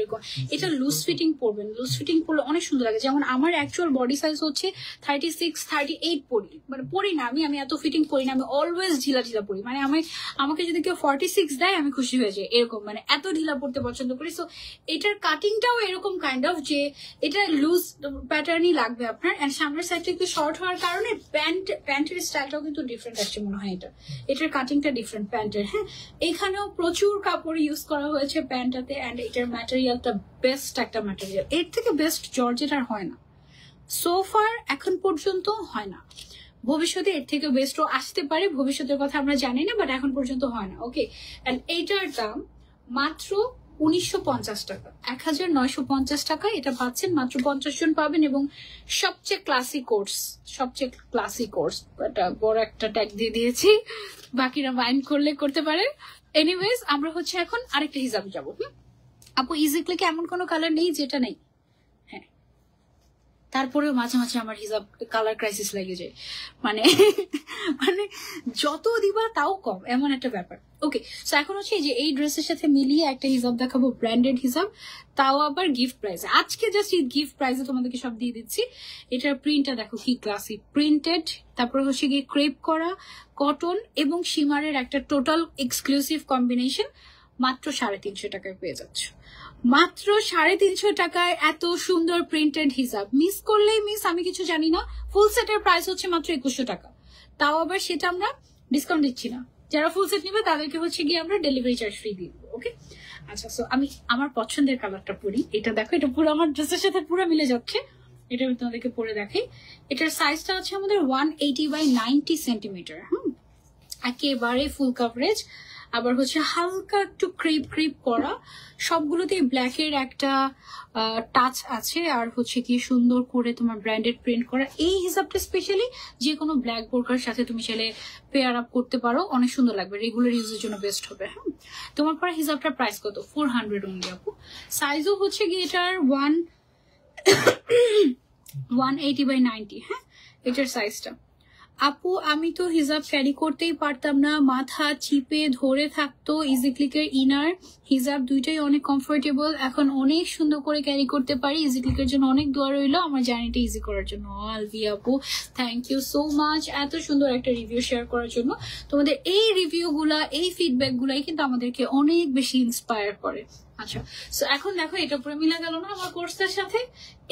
Speaker 1: এটা লুজ ফিটিং পরবেন, লুজ ফিটিং পরলে অনেক সুন্দর লাগে। যেমন আমার অ্যাকচুয়াল বডি সাইজ হচ্ছে 36, 38 পরি, মানে পরি না আমি এত ফিটিং পরি না, আমি অলওয়েজ ঢিলা ঢিলা পরি। মানে আমাকে যদি কেউ 46 দেয় আমি খুশি হয়ে যাই, এরকম মানে এত ঢিলা পড়তে পছন্দ করি। সো এটার কাটিংটাও এরকম কাইন্ড অফ যে এটা লুজ প্যাটার্নই লাগবে আপনার। এন্ড সামনের সাইডটা একটু শর্ট হওয়ার কারণে প্যান্টের স্টাইলটাও কিন্তু ডিফারেন্ট আসছে মনে হয়। এটার কাটিংটা ডিফারেন্ট প্যান্টের। হ্যাঁ, এখানেও প্রচুর কাপড় ইউজ করা হয়েছে প্যান্টটাতে। অ্যান্ড এটার ম্যাটেরিয়ালটা বেস্ট একটা ম্যাটেরিয়াল, এর থেকে বেস্ট জর্জেট আর হয় না, সোফার এখন পর্যন্ত হয় না। ভবিষ্যতে এর থেকে বেস্টও আসতে পারে, ভবিষ্যতের কথা আমরা জানি না, বাট এখন পর্যন্ত হয় না। ওকে, অ্যান্ড এইটার দাম মাত্র 1950 টাকা, 1950 টাকা। এটা পাচ্ছেন মাত্র 50 জন পাবেন। এবং সবচেয়ে ক্লাসিক কোর্স, এটা বড় একটা ট্যাগ দিয়ে দিয়েছি, বাকিরা মাইন্ড করলে করতে পারে। এনিওয়েজ, আমরা হচ্ছে এখন আরেকটা হিজাবে যাবো। আপু ইজি ক্লিকে এমন কোনো কালার নেই যেটা নেই? হ্যাঁ, তারপরেও মাঝে মাঝে আমার হিজাব কালার ক্রাইসিস লেগে যায়, মানে যত দিবা তাও কম, এমন একটা ব্যাপার। ওকে, সো এখন হচ্ছে যে এই ড্রেসের সাথে মিলিয়ে একটা হিজাব দেখাবো, ব্র্যান্ডেড হিজাব, তাও আবার গিফট প্রাইসে। আজকে জাস্ট এই গিফট প্রাইসে তোমাদেরকে সব দিয়ে দিচ্ছি। এটার প্রিন্টটা দেখো কি ক্লাসি, প্রিন্টেড, তারপরে হচ্ছে গিয়ে ক্রেপ করা, কটন এবং শিমারের একটা টোটাল এক্সক্লুসিভ কম্বিনেশন। মাত্র 350 টাকায় পেয়ে যাচ্ছ, মাত্র 350 টাকায় এত সুন্দর প্রিন্টেড হিজাব। মিস করলেই মিস, আমি কিছু জানি না। ফুল সেটের প্রাইস হচ্ছে মাত্র 2100 টাকা, তাও আবার সেটা আমরা ডিসকাউন্ট দিচ্ছি না। যারা ফুল সেট নিবে তাদেরকে হচ্ছে গিয়ে আমরা ডেলিভারি চার্জ ফ্রি দিয়ে দেবো। ওকে, আচ্ছা, সো আমি আমার পছন্দের কালারটা পরি। এটা দেখো, এটা পুরো আমার ড্রেসের সাথে পুরো মিলে যাচ্ছে। এটা আমি তোমাদেরকে পরে দেখাই। এটার সাইজটা হচ্ছে আমাদের 180 বাই 90 সেন্টিমিটার। একেবারে ফুল কাভারেজ, আবার হচ্ছে হালকা একটু ক্রিপ করা, সবগুলোতেই ব্ল্যাকের একটা টাচ আছে, আর হচ্ছে কি সুন্দর করে তোমার ব্র্যান্ডেড প্রিন্ট করা। এই হিসাবটা স্পেশালি যে কোনো ব্ল্যাক বোরকার সাথে তুমি চাইলে পেয়ার আপ করতে পারো, অনেক সুন্দর লাগবে, রেগুলার ইউজের জন্য বেস্ট হবে। হ্যাঁ, তোমার পরে হিসাবটার প্রাইস কত? 400 অনলি আপু। সাইজও হচ্ছে কি এটার 180 বাই 90। হ্যাঁ, এটার সাইজটা। আপু আমি তো হিজাব ক্যারি করতেই পারতাম না, মাথা চিপে ধরে থাকতো। ইজি ক্লিকের ইনার হিজাব দুইটাই অনেক কমফোর্টেবল, এখন অনেক সুন্দর করে ক্যারি করতে পারি। ইজি ক্লিকের জন্য অনেক দোয়া রইলো আমার জার্নিটা ইজি করার জন্য। আলভি আপু, থ্যাংক ইউ সো মাচ এত সুন্দর একটা রিভিউ শেয়ার করার জন্য। তোমাদের এই রিভিউগুলা, এই ফিডব্যাক গুলাই কিন্তু আমাদেরকে অনেক বেশি ইন্সপায়ার করে। আচ্ছা, সো এখন দেখো এটা পুরো মিলা গেল না আমার কোর্সটার সাথে।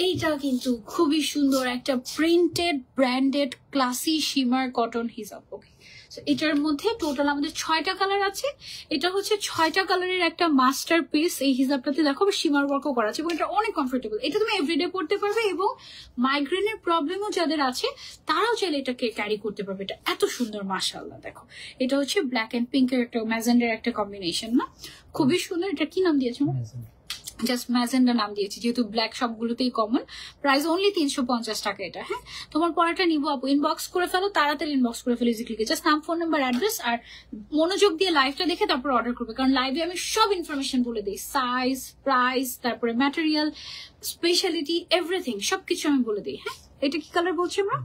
Speaker 1: এইটা কিন্তু খুবই সুন্দর একটা printed branded classy shimmer cotton হিজাব। ওকে, সো এটার মধ্যে টোটাল আমাদের 6টা কালার আছে। এটা হচ্ছে 6টা কালারের একটা মাস্টার পিস। এই হিজাবটাতে দেখো শিমার ওয়ার্কও করা আছে এবং এটা অনেক কমফোর্টেবল। এটা তুমি এভরিডে পড়তে পারবে এবং মাইগ্রেনের প্রবলেমও যাদের আছে তারাও চাইলে এটাকে ক্যারি করতে পারবে। এটা এত সুন্দর, মাশাআল্লাহ। দেখো এটা হচ্ছে ব্ল্যাক এন্ড পিঙ্কের একটা ম্যাজেন্ডার একটা কম্বিনেশন, না খুবই সুন্দর। এটা কি নাম দিয়েছো? জাস্ট ম্যাজেন্ডা নাম দিয়েছি, যেহেতু ব্ল্যাক সবগুলোতেই কমন। প্রাইস অনলি 350 টাকা এটা। হ্যাঁ, তোমার পড়াটা নিবো আপু, ইনবক্স করে ফেলো, তাড়াতাড়ি ইনবক্স করে ফেলো। ইজি ক্লিকে জাস্ট নাম, ফোন নাম্বার, অ্যাড্রেস, আর মনোযোগ দিয়ে লাইভটা দেখে তারপর অর্ডার করবে, কারণ লাইভে আমি সব ইনফরমেশন বলে দিই, সাইজ, প্রাইস, তারপরে ম্যাটেরিয়াল, স্পেশালিটি, এভরিথিং সবকিছু আমি বলে দিই। হ্যাঁ, এটা কি কালার বলছি আমরা?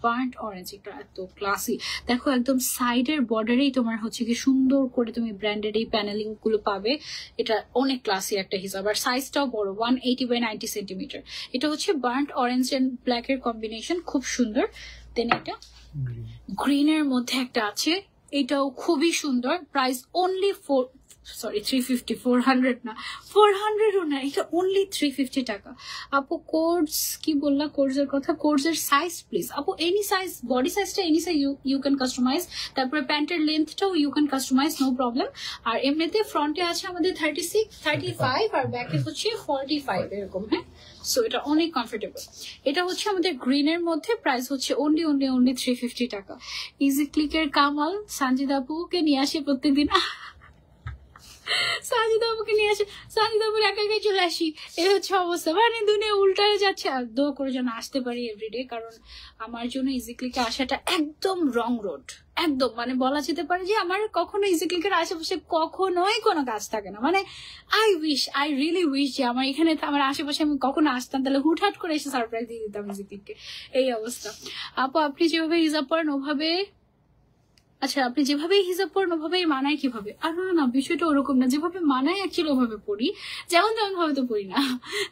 Speaker 1: Burnt orange. এটা এত ক্লাসি, দেখো একদম সাইডের বর্ডারেই তোমার হচ্ছে কি সুন্দর করে তুমি ব্র্যান্ডেড এই প্যানেলিং গুলো পাবে। এটা অনেক ক্লাসি একটা হিসাব, আর সাইজটাও বড়, 180 বাই 90 সেন্টিমিটার। এটা হচ্ছে বার্ন্ট অরেঞ্জ এন্ড ব্ল্যাক এর কম্বিনেশন, খুব সুন্দর। দেন এটা গ্রিনের মধ্যে একটা আছে, এটাও খুবই সুন্দর। প্রাইস অনলি সরি 350, 400 না, 400ও না, এটা অনলি 350 টাকা। আপু কোর্স কি বললা, কোর্সের কথা, কোর্সের সাইজ প্লিজ আপু, এনি সাইজ, বডি সাইজটা any size you can customise, তারপরে প্যান্টের লেন্থটাও you can customise, no problem. আর এমনিতে ফ্রন্টে আছে আমাদের 36, 35 আর ব্যাকে হচ্ছে 45 এরকম। হ্যাঁ, সো এটা অনেক কমফোর্টেবল। এটা হচ্ছে আমাদের গ্রিনের মধ্যে, প্রাইস হচ্ছে অনলি 350 টাকা। ইজি ক্লিকের কামাল, সানজিদ আপুকে নিয়ে আসি প্রত্যেকদিন, সানজিদা আপুকে নিয়ে আসে, সানজিদা আপুর একা একাই চলে আসি, এই হচ্ছে অবস্থা, মানে দুনিয়া উল্টায় যাচ্ছে। আর দোয়া করে যেন আসতে পারি এভরিডে, কারণ আমার জন্য ইজি ক্লিকে আসাটা একদম রং রোড, একদম মানে বলা যেতে পারে যে আমার কখনো ইজি ক্লিকের আশেপাশে কখনোই কোনো কাজ থাকে না। মানে আই রিয়েলি উইশ যে আমার এখানে, আমার আশেপাশে আমি কখনো আসতাম, তাহলে হুটহাট করে এসে সারপ্রাইজ দিয়ে দিতাম ইজি ক্লিককে, এই অবস্থা। আপু আপনি যেভাবে হিজাব পড়েন ওভাবে, আচ্ছা আপনি যেভাবে হিজাব পড়েন ওভাবেই মানায় কিভাবে? আর না, বিষয়টা ওরকম না, যেভাবে মানায় অ্যাকচুয়ালি ওভাবে পড়ি, যেমন তেমন ভাবে তো পড়ি না।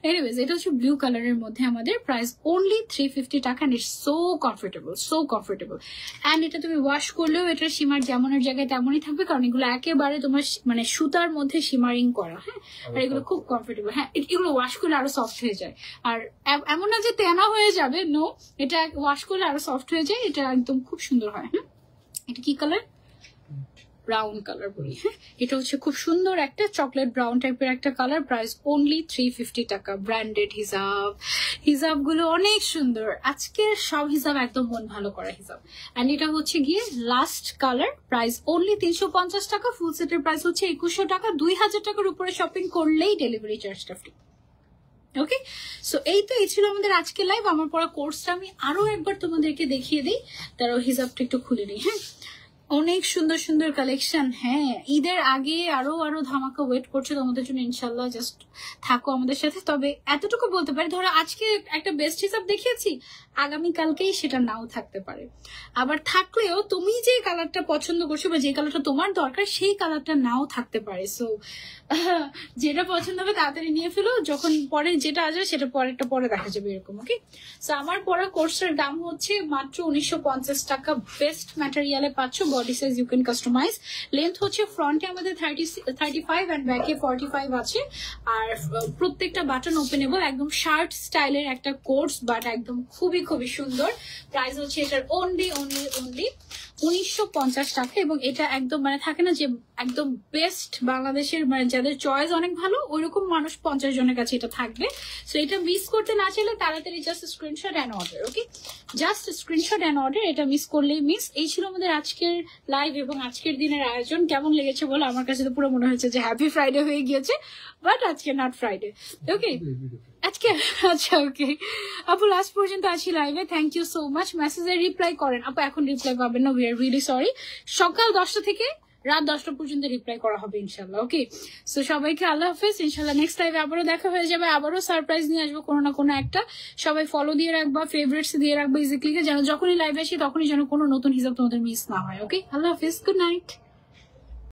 Speaker 1: এনিওয়েজ, এটা হচ্ছে ব্লু কালারের মধ্যে আমাদের, প্রাইস অনলি 350 টাকা, and it's so comfortable, so comfortable. And এটা তুমি ওয়াশ করলেও এটার সীমার যেমনের জায়গায় তেমনই থাকবে, কারণ এগুলো একেবারে তোমার মানে সুতার মধ্যে সীমারিং করা। হ্যাঁ, আর এগুলো খুব কমফোর্টেবল। হ্যাঁ, এগুলো ওয়াশ করলে আরো সফট হয়ে যায়, আর এমন না যে তেনা হয়ে যাবে, নো, এটা ওয়াশ করলে আরো সফট হয়ে যায়, এটা একদম খুব সুন্দর হয়। হ্যাঁ, এটা কি কালার? ব্রাউন কালার বলি। হ্যাঁ, এটা হচ্ছে খুব সুন্দর একটা চকলেট ব্রাউন টাইপের একটা কালার, প্রাইস অনলি 350 টাকা। ব্র্যান্ডেড হিজাব, হিজাব গুলো অনেক সুন্দর, আজকের সব হিজাব একদম মন ভালো করা হিজাব। এন্ড এটা হচ্ছে গিয়ে লাস্ট কালার, প্রাইস অনলি 350 টাকা। ফুল সেটের প্রাইস হচ্ছে 2100 টাকা। 2000 টাকার উপরে শপিং করলেই ডেলিভারি চার্জটা ফ্রি। ওকে, সো এই ছিল আমাদের আজকে লাইভ। আমার পড়া কোর্সটা আমি আরো একবার তোমাদেরকে দেখিয়ে দিই, তারও হিজাবটা একটু খুলে নিই। হ্যাঁ, অনেক সুন্দর সুন্দর কালেকশন। হ্যাঁ, ঈদের আগে আরো ধামাকা ওয়েট করছে তোমাদের জন্য, ইনশাল্লাহ জাস্ট থাকো আমাদের সাথে। তবে এতটুকু বলতে পারি, ধরো আজকে একটা বেস্ট হিসাব দেখিয়েছি, আগামীকালকেই সেটা নাও থাকতে পারে, আবার থাকলেও তুমি যে কালারটা পছন্দ করছো বা যে কালারটা তোমার দরকার সেই কালারটা নাও থাকতে পারে। সো যেটা পছন্দ হবে তাড়াতাড়ি নিয়ে ফেলো, যখন পরে যেটা আসবে সেটা পরেরটা পরে দেখা যাবে, এরকম। ওকে, সো আমার পড়া কোর্সের দাম হচ্ছে মাত্র 1950 টাকা। বেস্ট ম্যাটেরিয়ালে পাচ্ছ, body size you can customise, length হচ্ছে ফ্রন্টে আমাদের 35 অ্যান্ড ব্যাকে 45 আছে, আর প্রত্যেকটা বাটন ওপেনেবল, একদম শার্ট স্টাইলের একটা কোর্স, বাট একদম খুবই খুবই সুন্দর। প্রাইস হচ্ছে এটার অনলি 1950 টাকা। এবং এটা একদম মানে থাকে না যে একদম বেস্ট বাংলাদেশের, মানে যাদের চয়েস অনেক ভালো ওইরকম মানুষ 50 জনের কাছে এটা থাকবে। সো এটা মিস করতে না চাইলে তাড়াতাড়ি just screenshot and order. Okay, just screenshot and order, এটা মিস করলেই মিস। এই ছিল আমাদের আজকের লাইভ এবং আজকের দিনের আয়োজন। কেমন লেগেছে বলো? আমার কাছে তো পুরো মনে হয়েছে যে হ্যাপি ফ্রাইডে হয়ে গিয়েছে, বাট আজকে নট ফ্রাইডে। ওকে, আজকে আচ্ছা ওকে আপু, লাস্ট পর্যন্ত আছি লাইভে, থ্যাংক ইউ সো মাচ। মেসেজে রিপ্লাই করেন আপু, এখন রিপ্লাই পাবেন না, উই আর রিয়েলি সরি। সকাল 10টা থেকে রাত 10টা পর্যন্ত রিপ্লাই করা হবে ইনশাল্লাহ। ওকে, সো সবাইকে আল্লাহ হাফেজ, ইনশাল্লাহ নেক্সট লাইভে আবারও দেখা হয়ে যাবে, আবারও সারপ্রাইজ নিয়ে আসবো কোনো না কোনো একটা। সবাই ফলো দিয়ে রাখবা, ফেভারিটস দিয়ে রাখবা ইজি ক্লিকে, যেন যখনই লাইভে আসি তখনই যেন কোনো নতুন হিসাব তোমাদের মিস না হয়। ওকে, আল্লাহ হাফেজ, গুড নাইট।